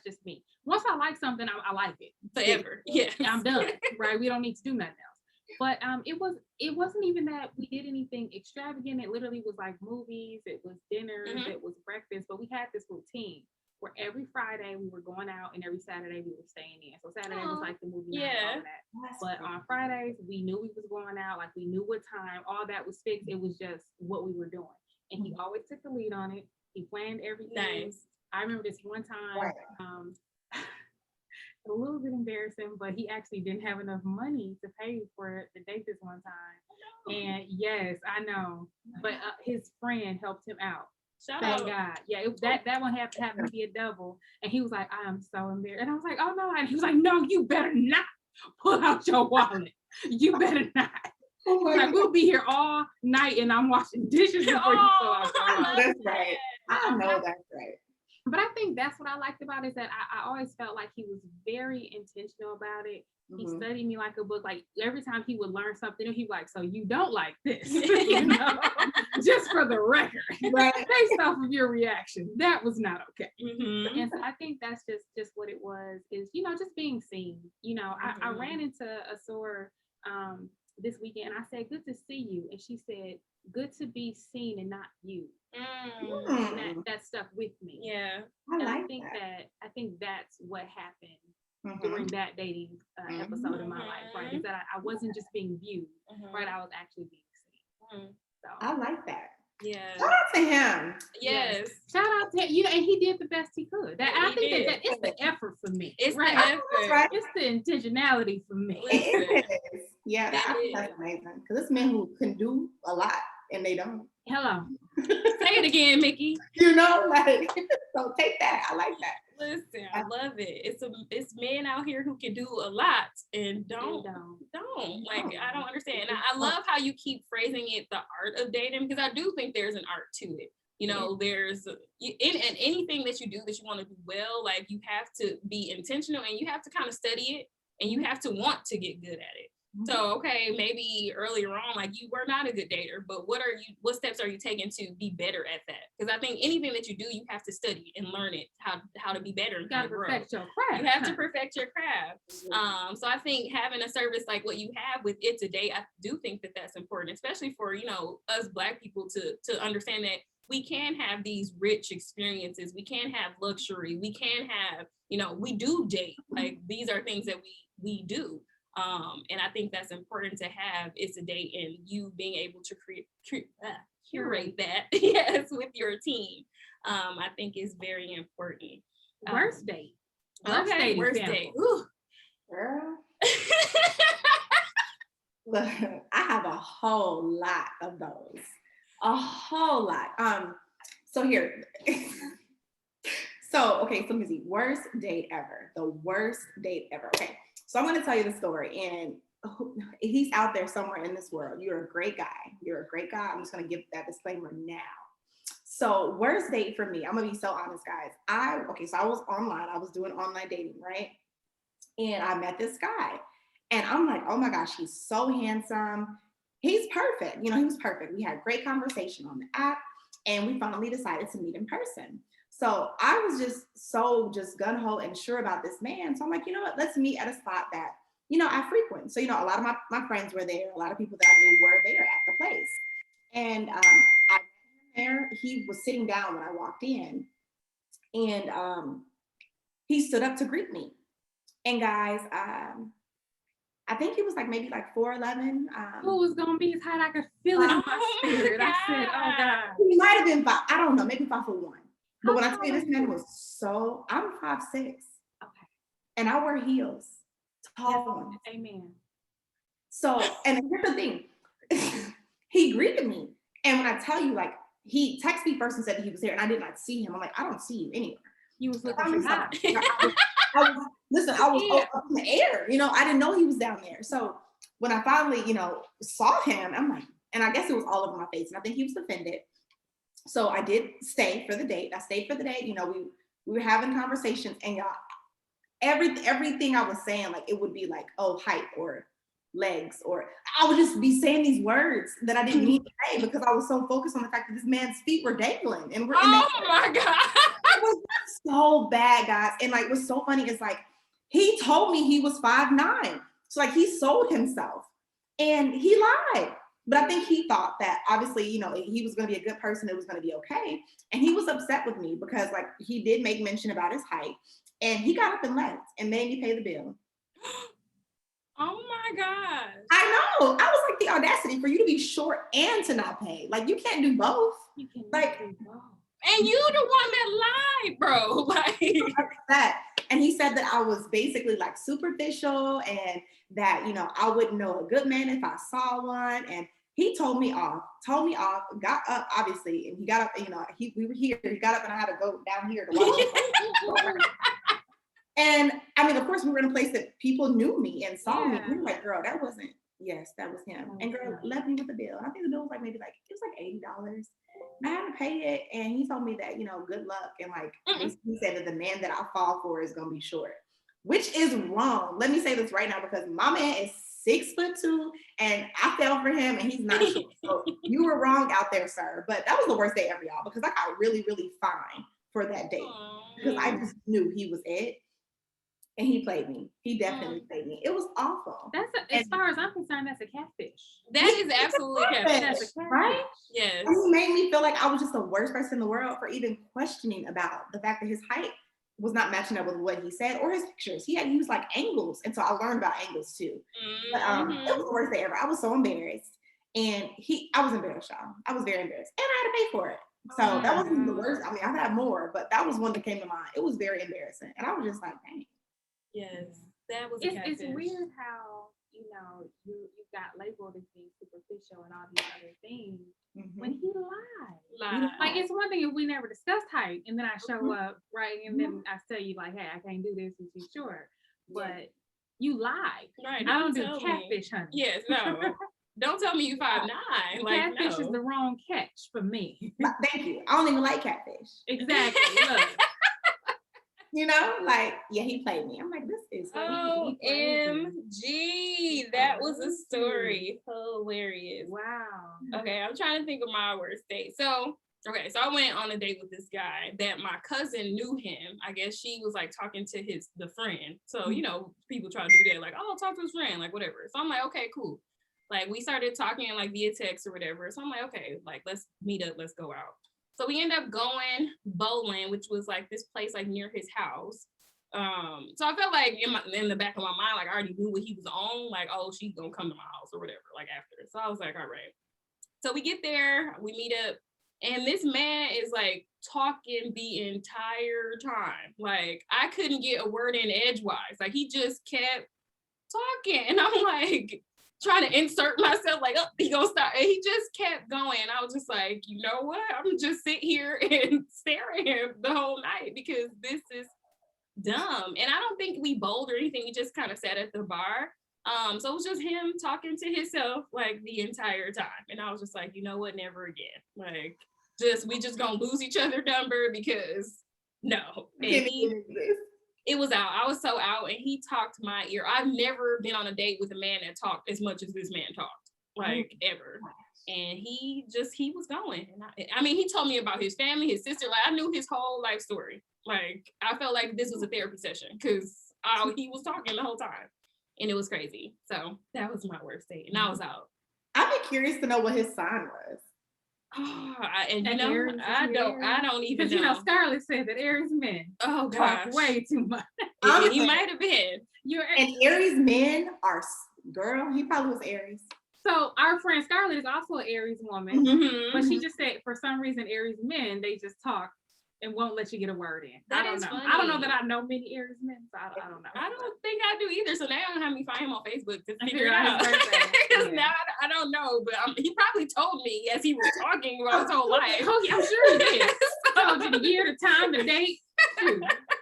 just me. Once I like something, I like it forever. Yeah, I'm done. Right? We don't need to do nothing else. But it wasn't even that we did anything extravagant. It literally was like movies, it was dinners, it was breakfast. But we had this routine where every Friday we were going out and every Saturday we were staying in. So Saturday was like the movie night and all that. But on Fridays we knew we was going out, like we knew what time, all that was fixed. It was just what we were doing. And he always took the lead on it. He planned everything. Nice. I remember this one time, a little bit embarrassing, but he actually didn't have enough money to pay for the date this one time. And yes, I know, but his friend helped him out. Thank God. Yeah, that one happened to be a double. And he was like, I am so embarrassed. And I was like, oh no. And he was like, no, you better not pull out your wallet. You better not. Like, we'll be here all night and I'm washing dishes before you pull out your wallet. That's right. I know that's right. But I think that's what I liked about it, is that I always felt like he was very intentional about it. He studied me like a book. Like every time he would learn something new, he'd be like, so you don't like this, you know? Just for the record, based off of your reaction, that was not okay. And so I think that's just what it was, is, you know, just being seen. You know, I ran into a store this weekend and I said, good to see you. And she said, good to be seen and not you. And that stuck with me. Yeah. I think that's what happened during that dating episode in my life, right? Is that I wasn't just being viewed, right? I was actually being seen. So I like that. Yeah. Shout out to him. Yes. Shout out to him. You know, and he did the best he could. I think that it's the effort for me. It's right? The effort. Right. It's the intentionality for me. It is. Yeah, I think that's amazing. Because it's men who can do a lot and they don't. Hello. Say it again, Mickey. You know, like, so take that. I like that. Listen, I love it. It's men out here who can do a lot and don't. Like, I don't understand. And I love how you keep phrasing it the art of dating, because I do think there's an art to it. You know, there's in anything that you do that you want to do well, like you have to be intentional and you have to kind of study it and you have to want to get good at it. So, okay, maybe earlier on, like you were not a good dater, but what steps are you taking to be better at that? Because I think anything that you do, you have to study and learn it, how to be better. You got to perfect your craft. You have to perfect your craft. So I think having a service like what you have with It Today, I do think that that's important, especially for, you know, us Black people to understand that we can have these rich experiences. We can have luxury. We can have, you know, we do date. Like these are things that we do. And I think that's important to have. It's a date and you being able to curate that, yes, with your team. I think is very important. Worst date. Worst date. Ooh. Girl. Look, I have a whole lot of those. A whole lot. So here. So let me see. Worst date ever. The worst date ever. Okay. So I'm going to tell you the story. And he's out there somewhere in this world. You're a great guy. You're a great guy. I'm just going to give that disclaimer now. So worst date for me, I'm going to be so honest, guys. So I was online. I was doing online dating, right? And I met this guy. And I'm like, oh my gosh, he's so handsome. He's perfect. He was perfect. We had great conversation on the app. And we finally decided to meet in person. So I was just gung-ho and sure about this man. So I'm like, you know what, let's meet at a spot that, I frequent. So, a lot of my friends were there. A lot of people that I knew were there at the place. And I met him there. He was sitting down when I walked in. And he stood up to greet me. And guys, I think he was maybe 4'11". Who was gonna be his height? I could feel it in my spirit. I said, "Oh God." He might have been 5. I don't know, maybe 5'1". But when I tell you this man was I'm 5'6". Okay. And I wear heels. Tall ones. Amen. So, and here's the thing. He greeted me. And when I tell you, he texted me first and said that he was there, and I did not see him. I'm like, I don't see you anywhere. You was looking for hot. I was up in the air. I didn't know he was down there. So when I finally, saw him, I'm like, and I guess it was all over my face. And I think he was offended. So I did stay for the date. I stayed for the date. We were having conversations, and y'all, everything I was saying, it would be height or legs, or I would just be saying these words that I didn't mean to say because I was so focused on the fact that this man's feet were dangling. And my God. It was so bad, guys. And what's so funny is he told me he was 5'9". So he sold himself and he lied. But I think he thought that obviously, he was going to be a good person. It was going to be okay. And he was upset with me because he did make mention about his height, and he got up and left and made me pay the bill. Oh my gosh. I know. I was the audacity for you to be short and to not pay. You can't do both. You can do both. And you the one that lied, bro. That. And he said that I was basically superficial and that, I wouldn't know a good man if I saw one. And he told me off, got up, obviously. And he got up, we were here. He got up and I had to go down here to watch. And I mean, of course, we were in a place that people knew me and saw me. We were like, girl, that was him. And girl left me with the bill. I think the bill was maybe it was $80. I had to pay it, and he told me that, good luck. And he said that the man that I fall for is gonna be short, which is wrong. Let me say this right now, because my man is 6'2", and I fell for him, and he's not short. So you were wrong out there, sir. But that was the worst day ever, y'all, because I got really, really fined for that date because I just knew he was it. And he played me. He definitely played me. It was awful. As far as I'm concerned, that's a catfish. That is absolutely catfish. That's a catfish. Right? Yes. And he made me feel like I was just the worst person in the world for even questioning about the fact that his height was not matching up with what he said or his pictures. He had used angles. And so I learned about angles too. But it was the worst day ever. I was so embarrassed. And I was embarrassed, y'all. I was very embarrassed. And I had to pay for it. So that wasn't the worst. I mean, I've had more, but that was one that came to mind. It was very embarrassing. And I was just dang. Yes, that was it's weird how you got labeled as being superficial and all these other things when he lied. It's one thing if we never discussed height and then I show up and then I tell you hey, I can't do this and she's short, but you lied. Right? I don't do catfish, honey. Yes, no. Don't tell me you 5'9". Catfish is the wrong catch for me. Thank you. I don't even like catfish. Exactly. Look. He played me. I'm like, this is OMG. That was a story. Hilarious. Wow. Okay, I'm trying to think of my worst date. So I went on a date with this guy that my cousin knew him. I guess she was talking to the friend. So, people try to do that, talk to his friend, whatever. So I'm like, okay, cool. We started talking via text or whatever. So I'm like, okay, let's meet up, let's go out. So we ended up going bowling, which was this place near his house. So I felt like in the back of my mind, like I already knew what he was on, like, oh, she's gonna come to my house or whatever, like after. So I was like, all right. So we get there, we meet up, and this man is like talking the entire time. Like I couldn't get a word in edgewise. Like he just kept talking, and I'm like trying to insert myself, like, oh, he gonna start. And he just kept going. I was just like, you know what? I'm just sit here and stare at him the whole night because this is dumb. And I don't think we bowled or anything. We just kind of sat at the bar. So it was just him talking to himself like the entire time. And I was just like, you know what? Never again. Like, we just gonna lose each other number because no. And it was out. I was so out, and he talked my ear. I've never been on a date with a man that talked as much as this man talked, like ever. And he was going. And I mean, he told me about his family, his sister. Like I knew his whole life story. Like I felt like this was a therapy session because he was talking the whole time, and it was crazy. So that was my worst date, and I was out. I'd be curious to know what his sign was. And you know, Aries, I don't even know. You know, Scarlett said that Aries men talk way too much. He might have been. And Aries men are, girl, he probably was Aries. So our friend Scarlett is also an Aries woman, but she just said for some reason Aries men, they just talk and won't let you get a word in. I don't know. Funny. I don't know that I know many Aries men, so I don't know. I don't think I do either. So now I'm have me find him on Facebook to figure it out. Because now I don't know, but he probably told me as he was talking about his whole life. Oh yeah, I'm sure he did. Told you the year, the time, the date,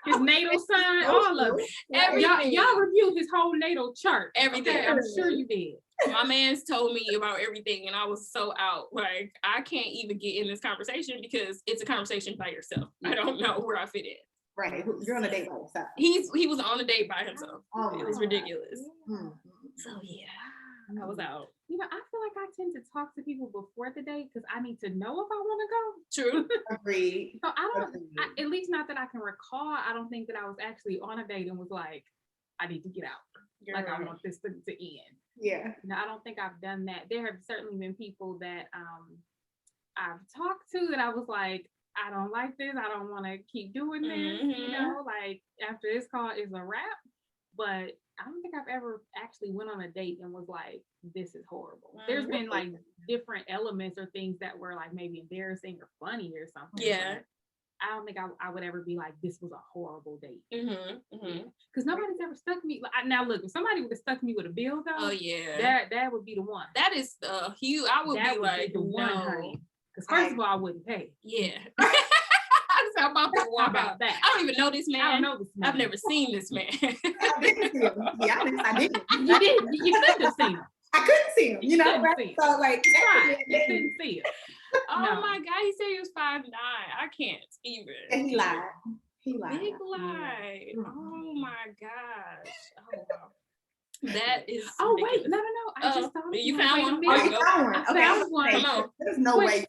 his natal sign, all of it. Y'all reviewed his whole natal chart. Everything. Okay, I'm sure you did. My man's told me about everything, and I was so out. Like I can't even get in this conversation because it's a conversation by yourself. I don't know where I fit in. Right, you're on a date by yourself. He was on a date by himself. Oh, it was ridiculous. Mm-hmm. So yeah, I was out. You know, I feel like I tend to talk to people before the date because I need to know if I want to go. True. Agreed. So at least not that I can recall. I don't think that I was actually on a date and was like, I need to get out. Girl. Like I want this to end. Yeah. No, I don't think I've done that. There have certainly been people that I've talked to that I was like, I don't like this. I don't want to keep doing this. You know, like after this call is a wrap. But I don't think I've ever actually went on a date and was like, this is horrible. There's been like different elements or things that were like maybe embarrassing or funny or something. Yeah. I don't think I would ever be like, this was a horrible date. Because nobody's ever stuck me. Now look, if somebody would have stuck me with a bill though, oh yeah, that would be the one. That is huge. I would that be would like, the one, honey. Because first of all, I wouldn't pay. Yeah. I'm about to walk out. That. I don't even know this man. I don't know this man. I've never seen this man. I didn't see him. Yeah, I didn't. You didn't. You couldn't have seen him. I couldn't see him. You know, right? So like, you couldn't see him. Oh my God, he said he was 5'9". I can't even. And he lied. He lied. Big lie. Oh my gosh. Oh wow. That is. Oh wait, no. I just thought you found one. I found one. Come on. There's no way.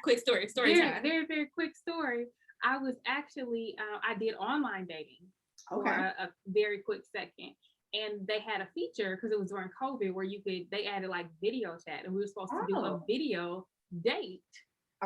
Quick story. Story time. Very, very quick story. I was actually I did online dating for a very quick second. And they had a feature because it was during COVID where they added like video chat, and we were supposed to do a video date.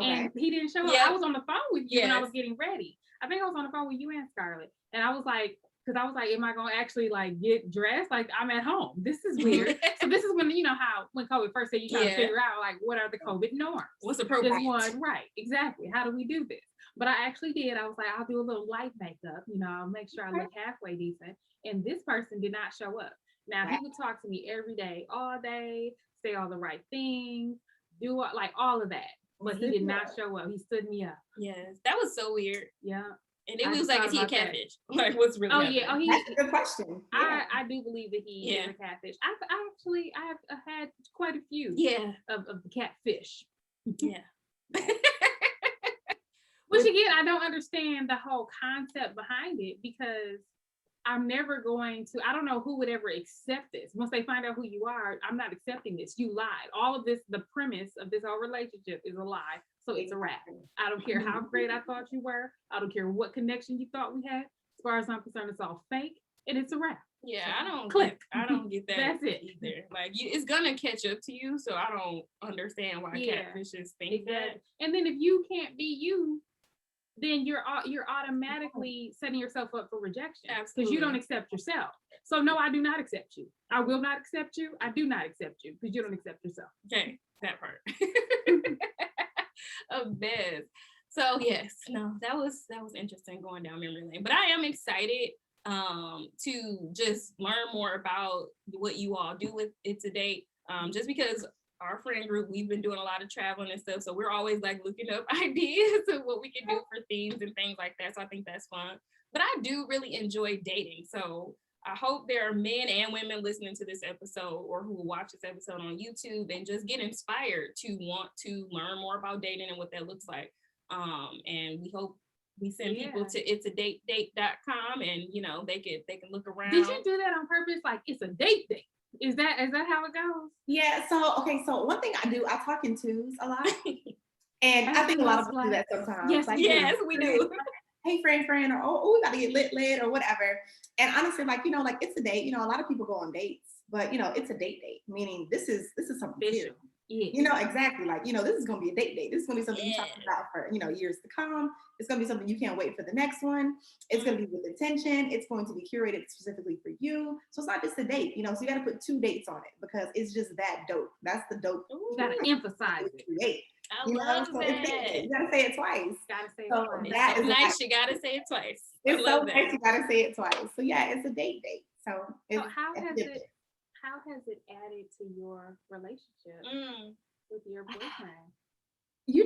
And he didn't show up. I was on the phone with you when I was getting ready. I think I was on the phone with you and Scarlett. And I was like, because I was like, am I going to actually like get dressed? Like I'm at home. This is weird. So this is when, you know how when COVID first said you trying to figure out like what are the COVID norms? What's appropriate? This one, right, exactly. How do we do this? But I actually did. I was like, I'll do a little light makeup. You know, I'll make sure I look halfway decent. And this person did not show up. Now he would talk to me every day, all day, say all the right things, do like all of that. But he did not show up. He stood me up. Yes, that was so weird. Yeah. And then we was like, is he a catfish? Like, what's really happening? Oh, yeah. That's a good question. Yeah. I do believe that he is a catfish. I've had quite a few of the catfish. Yeah. Which again, I don't understand the whole concept behind it because I'm never going to, I don't know who would ever accept this. Once they find out who you are, I'm not accepting this. You lied. All of this, the premise of this whole relationship is a lie. So it's a wrap. I don't care how great I thought you were. I don't care what connection you thought we had. As far as I'm concerned, it's all fake and it's a wrap. Yeah, so, I don't get that. That's it either. Like it's gonna catch up to you. So I don't understand why catfishes think that. And then if you can't be you, then you're automatically setting yourself up for rejection because you Absolutely. don't accept yourself. So no, I do not accept you. I will not accept you. I do not accept you because you don't accept yourself. Okay, that part. A mess. So yes, no, that was interesting going down memory lane. But I am excited to just learn more about what you all do with It to Date. Just because our friend group, we've been doing a lot of traveling and stuff, so we're always like looking up ideas of what we can do for themes and things like that. So I think that's fun. But I do really enjoy dating. So I hope there are men and women listening to this episode or who will watch this episode on YouTube and just get inspired to want to learn more about dating and what that looks like. And we hope we send people to itsadatetedate.com and they can look around. Did you do that on purpose? Like it's a date. Is that how it goes? Yeah. So one thing I do, I talk in twos a lot, and I think a lot of people do that sometimes. Yes, like, yes, we do. Hey, friend, or oh, we got to get lit, or whatever. And honestly, like it's a date. A lot of people go on dates, but it's a date, meaning this is something serious. Yeah. Exactly. Like, this is going to be a date. This is going to be something you talk about for, years to come. It's going to be something you can't wait for the next one. It's going to be with intention. It's going to be curated specifically for you. So it's not just a date, so you got to put 2 dates on it because it's just that dope. That's the dope. You got to emphasize it. I love that. You got to say it twice. Gotta say it So twice. that It's is nice. You got to say it twice. It's so nice. You got to say it twice. So yeah, it's a date. So how has it added to your relationship with your boyfriend?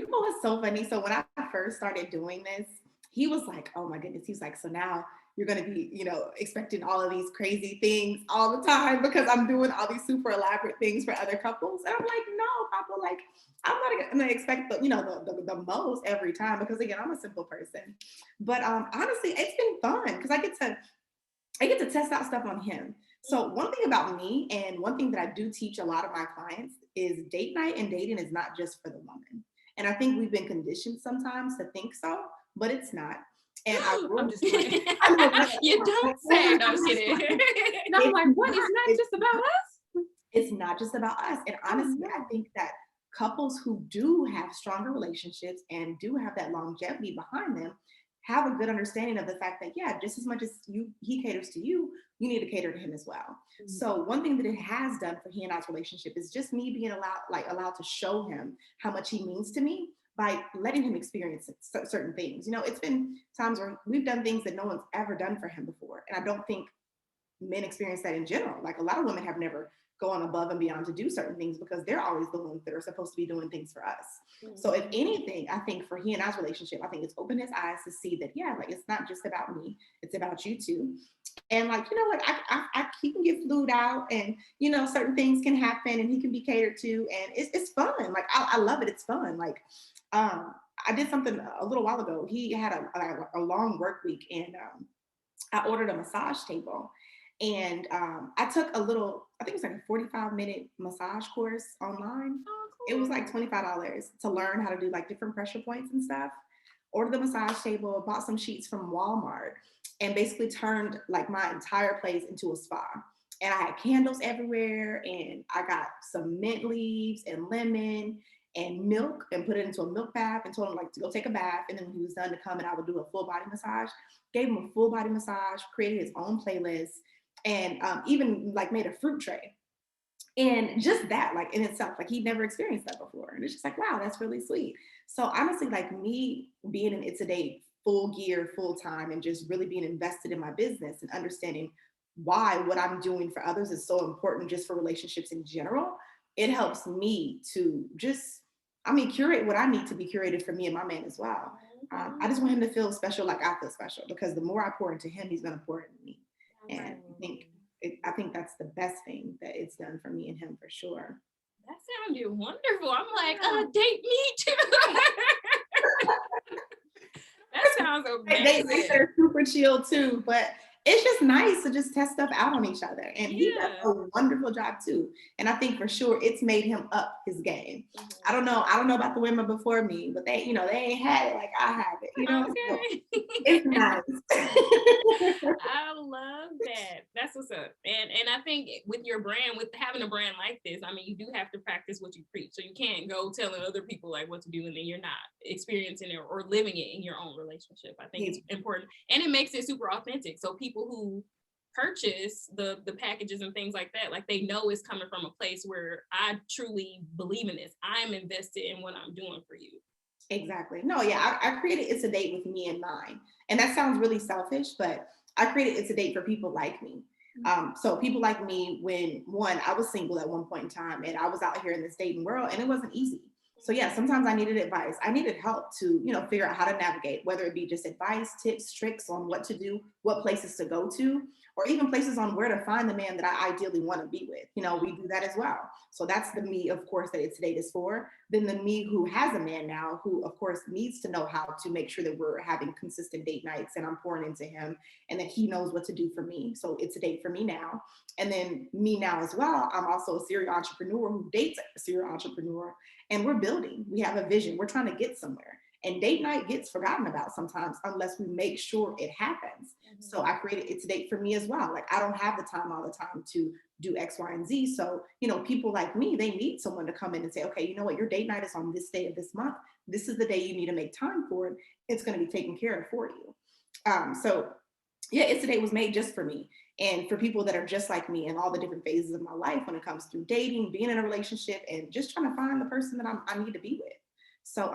What's so funny? So when I first started doing this, he was like, oh my goodness. He's like, so now you're going to be, expecting all of these crazy things all the time because I'm doing all these super elaborate things for other couples. And I'm like, no, Papa, like, I'm not going to expect the most every time because again, I'm a simple person. But honestly, it's been fun because I get to test out stuff on him. So one thing about me and one thing that I do teach a lot of my clients is date night and dating is not just for the woman. And I think we've been conditioned sometimes to think so, but it's not. And I'm just kidding. You don't say. No, I'm kidding. No, I'm like, what? It's not just about us? It's not just about us. And honestly, I think that couples who do have stronger relationships and do have that longevity behind them have a good understanding of the fact that, yeah, just as much as he caters to you, you need to cater to him as well. Mm-hmm. So one thing that it has done for he and I's relationship is just me being allowed to show him how much he means to me by letting him experience certain things. It's been times where we've done things that no one's ever done for him before. And I don't think men experience that in general. Like a lot of women have never gone above and beyond to do certain things because they're always the ones that are supposed to be doing things for us. Mm-hmm. So if anything, I think for he and I's relationship, I think it's opened his eyes to see that, yeah, like it's not just about me, it's about you too. And like, he can get flued out and, certain things can happen and he can be catered to and it's fun. Like, I love it. It's fun. Like, I did something a little while ago. He had a long work week and I ordered a massage table. And I took I think it was like a 45-minute massage course online. Oh, cool. It was like $25 to learn how to do like different pressure points and stuff. Ordered the massage table, bought some sheets from Walmart, and basically turned like my entire place into a spa. And I had candles everywhere, and I got some mint leaves and lemon and milk and put it into a milk bath and told him like to go take a bath. And then when he was done to come and I would do a full body massage, gave him a full body massage, created his own playlist, and even like made a fruit tray. And just that, like in itself, like he'd never experienced that before. And it's just like, wow, that's really sweet. So honestly, like me being in It's a Date full gear, full time, and just really being invested in my business and understanding why what I'm doing for others is so important just for relationships in general, it helps me to just, curate what I need to be curated for me and my man as well. I just want him to feel special like I feel special because the more I pour into him, he's going to pour into me. And I think that's the best thing that it's done for me and him for sure. That sounded wonderful. I'm like, date me too. That sounds amazing. They're super chill too, but it's just nice to just test stuff out on each other. And he does a wonderful job too. And I think for sure it's made him up his game. I don't know about the women before me, but they, they ain't had it like I have it, Okay. So it's nice. I love that. That's what's up. And I think with your brand, with having a brand like this, I mean, you do have to practice what you preach. So you can't go telling other people like what to do and then you're not experiencing it or living it in your own relationship. I think it's important. And it makes it super authentic. So people who purchase the packages and things like that, like they know it's coming from a place where I truly believe in this. I'm invested in what I'm doing for you. Exactly. No, yeah, I created It's a Date with me in mind. And that sounds really selfish, but I created It's a Date for people like me. So people like me, when I was single at one point in time and I was out here in this dating world and it wasn't easy. So yeah, sometimes I needed advice. I needed help to, figure out how to navigate, whether it be just advice, tips, tricks on what to do, what places to go to, or even places on where to find the man that I ideally want to be with. We do that as well. So that's the me, of course, that It's a Date is for. Then the me who has a man now, who of course needs to know how to make sure that we're having consistent date nights and I'm pouring into him and that he knows what to do for me. So it's a date for me now. And then me now as well, I'm also a serial entrepreneur who dates a serial entrepreneur, and we're building. We have a vision. We're trying to get somewhere. And date night gets forgotten about sometimes unless we make sure it happens. So I created It's a Date for me as well. Like I don't have the time all the time to do X, Y, and Z. So, people like me, they need someone to come in and say, okay, you know what, your date night is on this day of this month. This is the day you need to make time for it. It's going to be taken care of for you. So yeah, It's a Date was made just for me. And for people that are just like me in all the different phases of my life when it comes through dating, being in a relationship, and just trying to find the person that I need to be with. So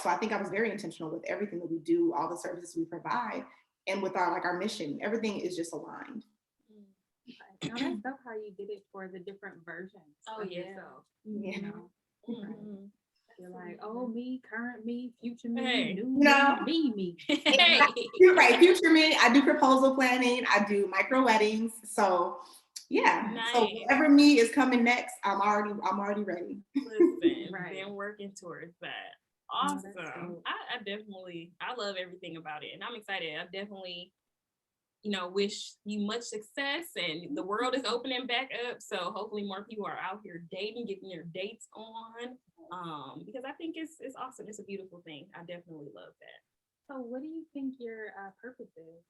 so I think I was very intentional with everything that we do, all the services we provide, and with our mission. Everything is just aligned. Okay. Now that's dope how you did it for the different versions of yourself. You're like, oh, me, current me, future me, new me. Hey. You're right, future me. I do proposal planning. I do micro weddings. So yeah. Nice. So whatever me is coming next, I'm already ready. Listen, been working towards that. Awesome. I love everything about it, and I'm excited. I definitely, wish you much success, and the world is opening back up. So hopefully more people are out here dating, getting their dates on. Because I think it's awesome. It's a beautiful thing. I definitely love that. So what do you think your purpose is?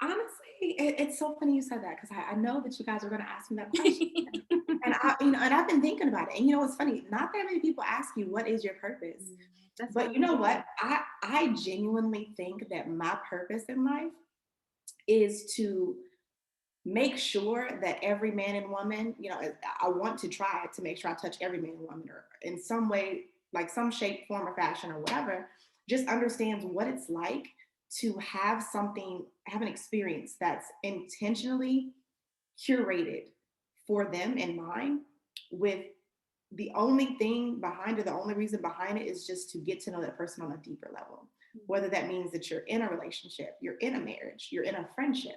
Honestly, it's so funny you said that, because I know that you guys are going to ask me that question. And I've been thinking about it. And it's funny, not that many people ask you, what is your purpose? But you know what? I genuinely think that my purpose in life is to make sure that every man and woman, I want to try to make sure I touch every man and woman, or in some way, like some shape, form, or fashion, or whatever, just understands what it's like to have an experience that's intentionally curated for them in mind, with the only thing behind it, the only reason behind it is just to get to know that person on a deeper level. Whether that means that you're in a relationship, you're in a marriage, you're in a friendship,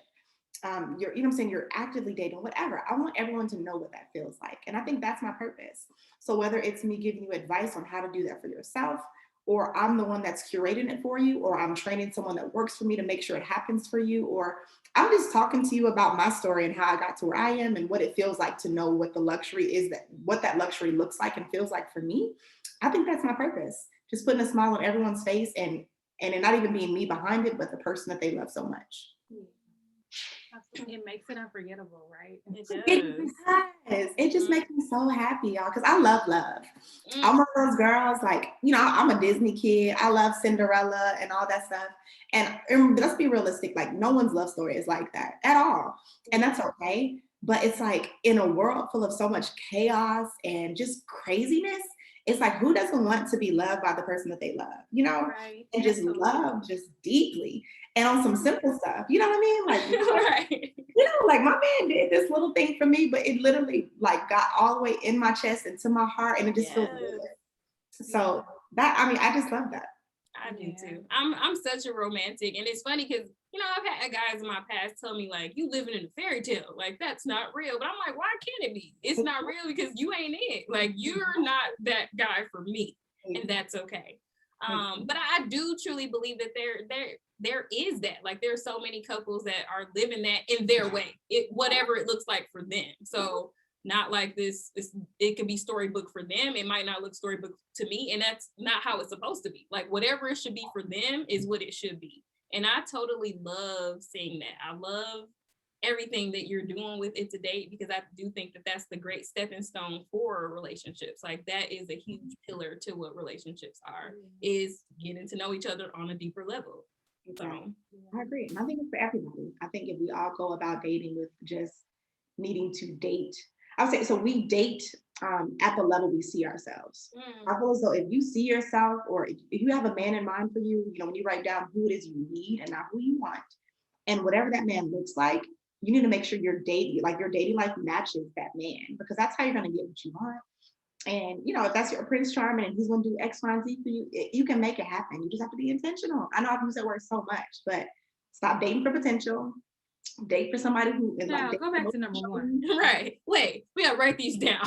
you're actively dating, whatever. I want everyone to know what that feels like. And I think that's my purpose. So whether it's me giving you advice on how to do that for yourself, or I'm the one that's curating it for you, or I'm training someone that works for me to make sure it happens for you, or I'm just talking to you about my story and how I got to where I am and what it feels like to know what the luxury is, what that luxury looks like and feels like for me. I think that's my purpose. Just putting a smile on everyone's face, and it not even being me behind it, but the person that they love so much. It makes it unforgettable, right? It does. It just makes me so happy, y'all, because I love love. I'm one of those girls, like, I'm a Disney kid. I love Cinderella and all that stuff. And let's be realistic, like no one's love story is like that at all. And that's okay. But it's like in a world full of so much chaos and just craziness, it's like, who doesn't want to be loved by the person that they love, Right. And just love just deeply and on some simple stuff, you know what I mean? Like, right. Like my man did this little thing for me, but it literally like got all the way in my chest and to my heart, and it just feels good. So I just love that. I do too. I'm such a romantic, and it's funny because I've had guys in my past tell me like, you living in a fairy tale, like that's not real. But I'm like, why can't it be? It's not real because you ain't it. Like you're not that guy for me, and that's okay. But I do truly believe that there is that. Like, there are so many couples that are living that in their way, whatever it looks like for them. So not like this, it could be storybook for them. It might not look storybook to me, and that's not how it's supposed to be. Like, whatever it should be for them is what it should be. And I totally love seeing that. I love everything that you're doing with It to Date, because I do think that that's the great stepping stone for relationships. Like, that is a huge pillar to what relationships are, is getting to know each other on a deeper level. So I agree. And I think it's for everybody. I think if we all go about dating with just needing to date, I would say, so we date at the level we see ourselves. I feel as though if you see yourself, or if you have a man in mind for you, you know, when you write down who it is you need and not who you want, and whatever that man looks like, you need to make sure your dating life matches that man, because that's how you're going to get what you want. And, you know, if that's your Prince Charming and he's going to do X, Y, and Z for you, you can make it happen. You just have to be intentional. I know I've used that word so much, but stop dating for potential. Date for somebody who is now, go back to number one. Right. Wait, we gotta write these down.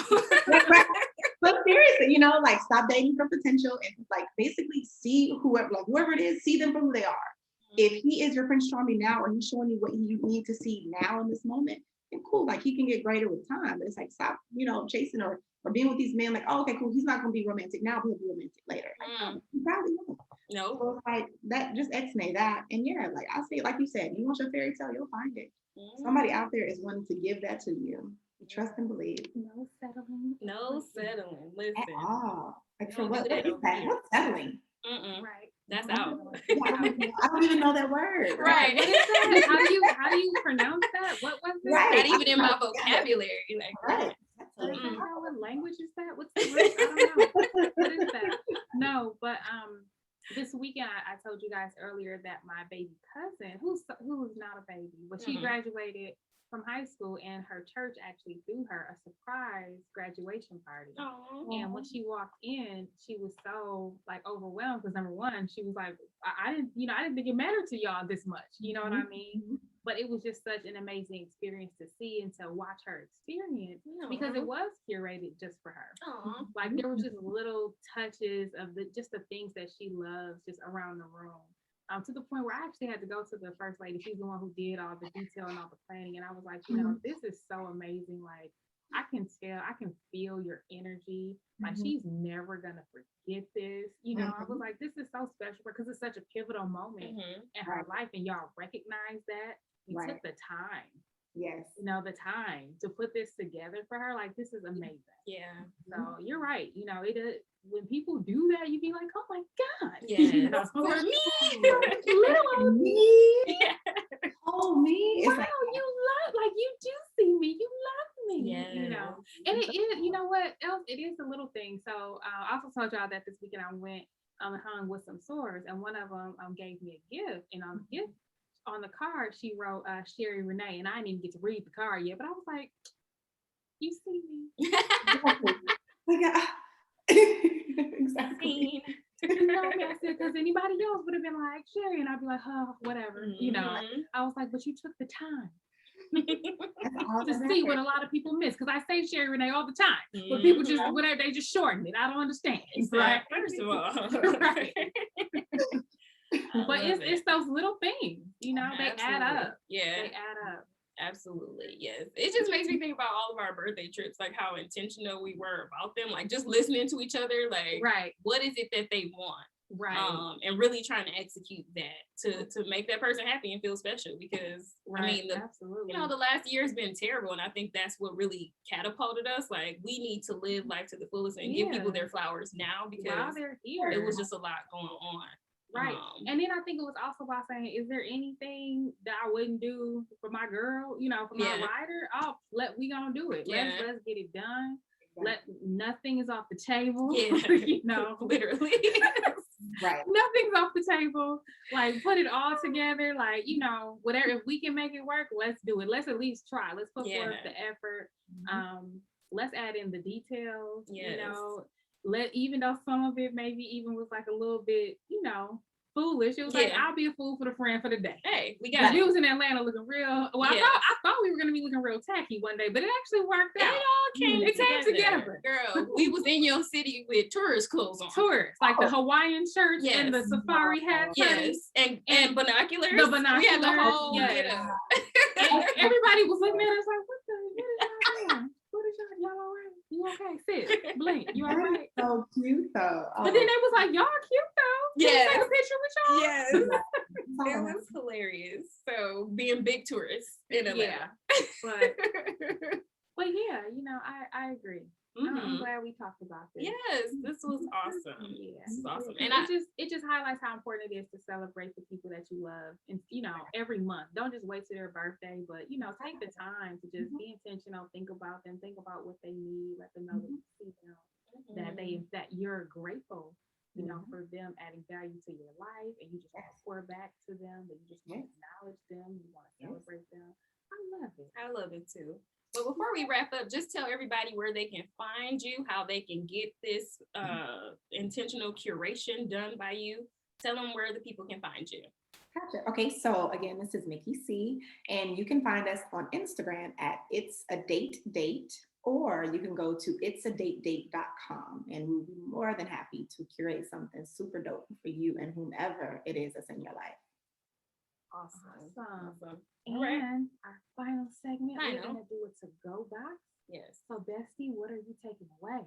But seriously, you know, like, stop dating for potential and, like, basically see whoever it is, see them for who they are. If he is your Prince Charming now, or he's showing you what you need to see now in this moment, then cool, like, he can get greater with time. But it's like, stop, you know, chasing or being with these men, like, oh, okay, cool, he's not gonna be romantic now, but he'll be romantic later. Like, he probably won't. No. So it's like that, just X-nay that. And yeah, like I say, like you said, you want your fairy tale, you'll find it. Somebody out there is wanting to give that to you. Trust and believe. No settling. No settling. Listen. At all. Like, for Don't what? do that over here. What's settling? Right. That's out. I don't even know that word. Right. What is that? How do you pronounce that? What was it? Right. Not even in my vocabulary. Like, Right. What language is that? What's the word? I don't know. What is that? No, but this weekend I told you guys earlier that my baby cousin, who's not a baby, but she graduated from high school, and her church actually threw her a surprise graduation party. And when she walked in, she was so, like, overwhelmed, because number one, she was like, I didn't think it mattered to y'all this much, you know what I mean? But it was just such an amazing experience to see and to watch her experience, because it was curated just for her. Like, there were just little touches of the things that she loves just around the room. To the point where I actually had to go to the first lady. She's the one who did all the detail and all the planning. And I was like, you know, this is so amazing. Like, I can feel your energy. Like, she's never going to forget this. You know, I was like, this is so special, because it's such a pivotal moment in her life. And y'all recognize that. You took the time. Yes. You know, the time to put this together for her. Like, this is amazing. Yeah. So you're right. You know, when people do that, you be like, oh my God. Yes. You know, for me. Little me. Yeah. Oh, me. Wow, you love, like, you do see me. You love me. Yes. You know, and it is, you know what else? It is a little thing. So I also told y'all that this weekend I went and hung with some swords, and one of them gave me a gift, and on the gift, on the card, she wrote Sherry Renee, and I didn't even get to read the card yet, but I was like, you see me. Exactly. You know what I said, because anybody else would have been like, Sherry, and I'd be like, oh, whatever, you know. I was like, but you took the time to see what a lot of people miss, because I say Sherry Renee all the time, but people just, whatever, they just shorten it. I don't understand. Right. First of all. Right. But it's those little things, you know, they add up. Yeah. They add up. Absolutely. Yes. It just makes me think about all of our birthday trips, like how intentional we were about them, like just listening to each other, like, what is it that they want? Right. And really trying to execute that to make that person happy and feel special, because I mean, absolutely. You know, the last year has been terrible, and I think that's what really catapulted us. Like, we need to live life to the fullest and give people their flowers now, because while they're here, it was just a lot going on. Right. And then I think it was also about saying, is there anything that I wouldn't do for my girl, you know, for my rider? We gonna do it. Let's get it done. Nothing is off the table. Yeah. You know, literally. Right. Nothing's off the table. Like, put it all together. Like, you know, whatever, if we can make it work, let's do it. Let's at least try. Let's put forth the effort. Let's add in the details, you know. Even though some of it maybe even was like a little bit, you know, foolish. It was like, I'll be a fool for the friend for the day. Hey, we got it. We was in Atlanta looking real. Well, I thought we were gonna be looking real tacky one day, but it actually worked out. It all came together. Girl, we was in your city with tourist clothes on. Tourists, like the Hawaiian shirts and the safari hats. Yes, and binoculars. The binoculars. We had the whole get up. And everybody was looking at us like, what is y'all doing? What is y'all all right? You okay? Sit, blink. You all right? So cute though. But then they was like, y'all cute though. Can we take a picture with y'all? Yes. It was hilarious. So being big tourists in Atlanta. But yeah, I agree. I'm glad we talked about this. Yes, this was awesome. Yeah, this is awesome. And it just highlights how important it is to celebrate the people that you love, and every month. Don't just wait till their birthday, but take the time to just be intentional. Think about them. Think about what they need. Let them know that you see them, that you're grateful. For them adding value to your life, and you just want to pour back to them. That you just want to acknowledge them. You want to celebrate them. I love it. I love it too. But before we wrap up, just tell everybody where they can find you, how they can get this intentional curation done by you. Tell them where the people can find you. Gotcha. Okay, so again, this is Mickey C, and you can find us on Instagram at It's a Date Date, or you can go to it'sadatedate.com, and we'll be more than happy to curate something super dope for you and whomever it is that's in your life. Awesome. And our final segment, we're going to do a to-go box. Yes. So, Bestie, what are you taking away?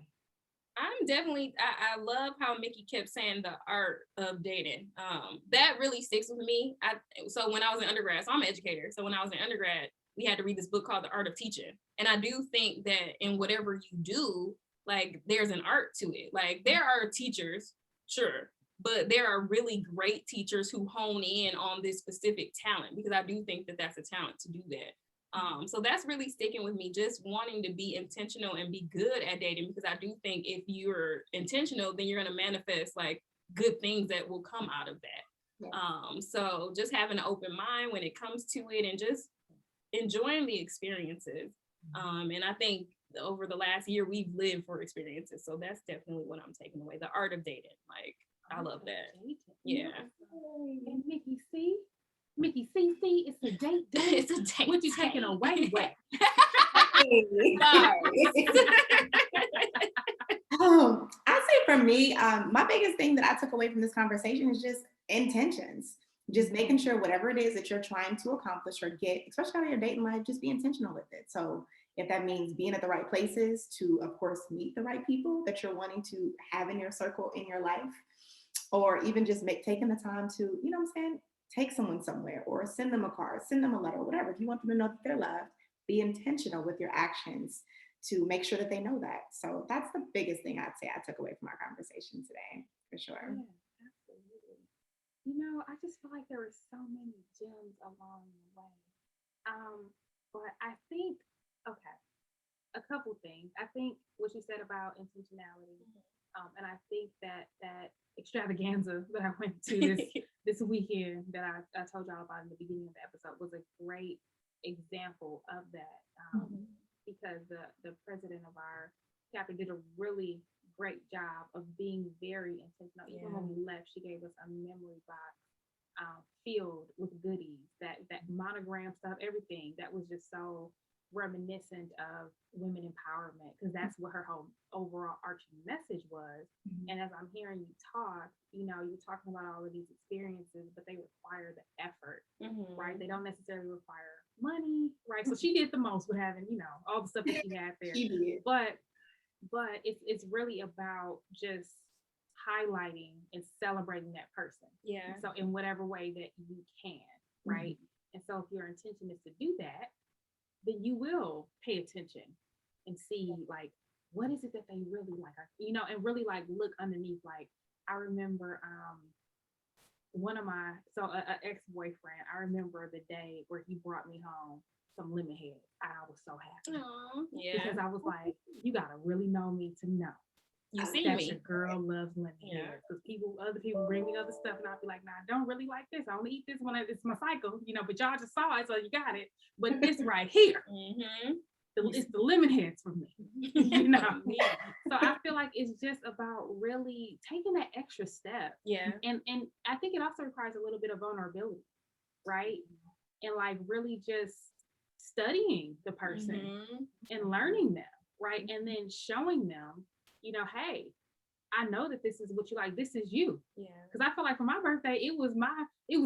I'm definitely, I love how Mickey kept saying the art of dating. That really sticks with me. So when I was in undergrad, so I'm an educator. So when I was in undergrad, we had to read this book called The Art of Teaching. And I do think that in whatever you do, like there's an art to it. Like there are teachers, sure, but there are really great teachers who hone in on this specific talent, because I do think that that's a talent to do that. So that's really sticking with me, just wanting to be intentional and be good at dating, because I do think if you're intentional, then you're going to manifest like good things that will come out of that. Yeah. So just having an open mind when it comes to it and just enjoying the experiences. And I think over the last year, we've lived for experiences. So that's definitely what I'm taking away. The art of dating. Like, I love that. Yeah. And Mickey C, it's a date. It's a date. What you taking away with? I'd say for me, my biggest thing that I took away from this conversation is just intentions. Just making sure whatever it is that you're trying to accomplish or get, especially out of your dating life, just be intentional with it. So if that means being at the right places to, of course, meet the right people that you're wanting to have in your circle in your life, or even just taking the time to, take someone somewhere or send them a card, send them a letter, whatever. If you want them to know that they're loved, be intentional with your actions to make sure that they know that. So that's the biggest thing I'd say I took away from our conversation today, for sure. Yeah, absolutely. I just feel like there were so many gems along the way. But I think, a couple things. I think what you said about intentionality, and I think that extravaganza that I went to this weekend that I told y'all about in the beginning of the episode was a great example of that, because the president of our chapter did a really great job of being very intentional. Even when we left, she gave us a memory box filled with goodies, that monogram stuff, everything that was just so reminiscent of women empowerment, because that's what her whole overall arching message was. And as I'm hearing you talk, you're talking about all of these experiences, but they require the effort, right? They don't necessarily require money, right? So she did the most with having, all the stuff that she had there. She did. But it's really about just highlighting and celebrating that person. Yeah. So in whatever way that you can, right? And so if your intention is to do that, then you will pay attention and see like, what is it that they really like, and really like look underneath. Like I remember an ex-boyfriend, I remember the day where he brought me home some lemon head. I was so happy. Aww, yeah. Because I was like, you gotta really know me to know. You see that me. Your girl loves lemon head. Because other people bring me other stuff, and I'll be like, nah, I don't really like this. I only eat this when it's my cycle, but y'all just saw it, so you got it. But this right here, It's the lemon heads for me, you know. So I feel like it's just about really taking that extra step. Yeah. And I think it also requires a little bit of vulnerability, right? And like really just studying the person and learning them, right? And then showing them, you know, hey, I know that this is what you like. This is you. Yeah. Because I feel like for my birthday, it was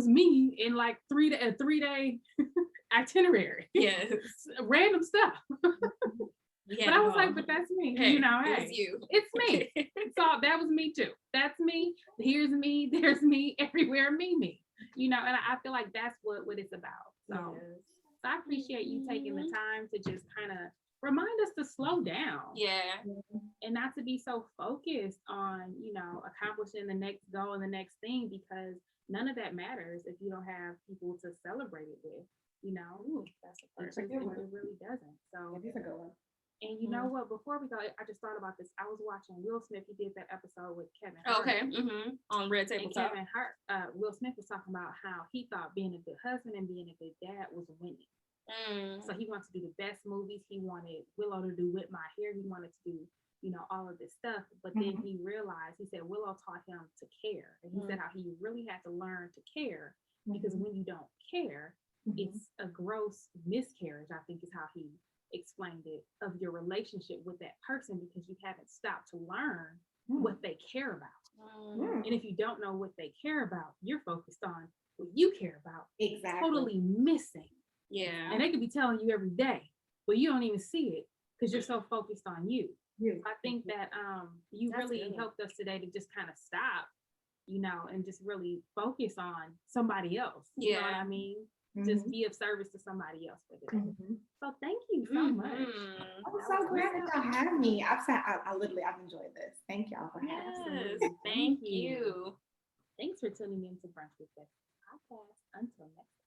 me in like a 3-day itinerary. Yes. Random stuff. Yeah, but I was like, but that's me. Hey, you know, it's you. It's me. So that was me too. That's me. Here's me. There's me. Everywhere, me. You know, and I feel like that's what it's about. So, so I appreciate you taking the time to just kind of remind us to slow down. Yeah. And not to be so focused on, you know, accomplishing the next goal and the next thing, because none of that matters if you don't have people to celebrate it with, you know. That's a perfect it really doesn't. So That's a good one. and you know what, before we go, I just thought about this. I was watching Will Smith. He did that episode with Kevin Hart. Okay. On Red Table And Talk. Kevin Hart, Will Smith was talking about how he thought being a good husband and being a good dad was winning. So he wants to do the best movies. He wanted Willow to do Whip My Hair. He wanted to do, you know, all of this stuff. But then he realized, he said Willow taught him to care. And he said how he really had to learn to care, because when you don't care, it's a gross miscarriage, I think is how he explained it, of your relationship with that person, because you haven't stopped to learn what they care about. And if you don't know what they care about, you're focused on what you care about. Exactly. Totally missing. Yeah. And they could be telling you every day, but you don't even see it because you're so focused on you. I think that you That's really good. helped us today to just kind of stop, you know, and just really focus on somebody else. You know what I mean? Just be of service to somebody else for today. So thank you so much. I'm so glad that y'all had me. I've enjoyed this. Thank y'all for having me. Yes. Thank you. Thanks for tuning in to Brunch with Besties podcast. Until next time.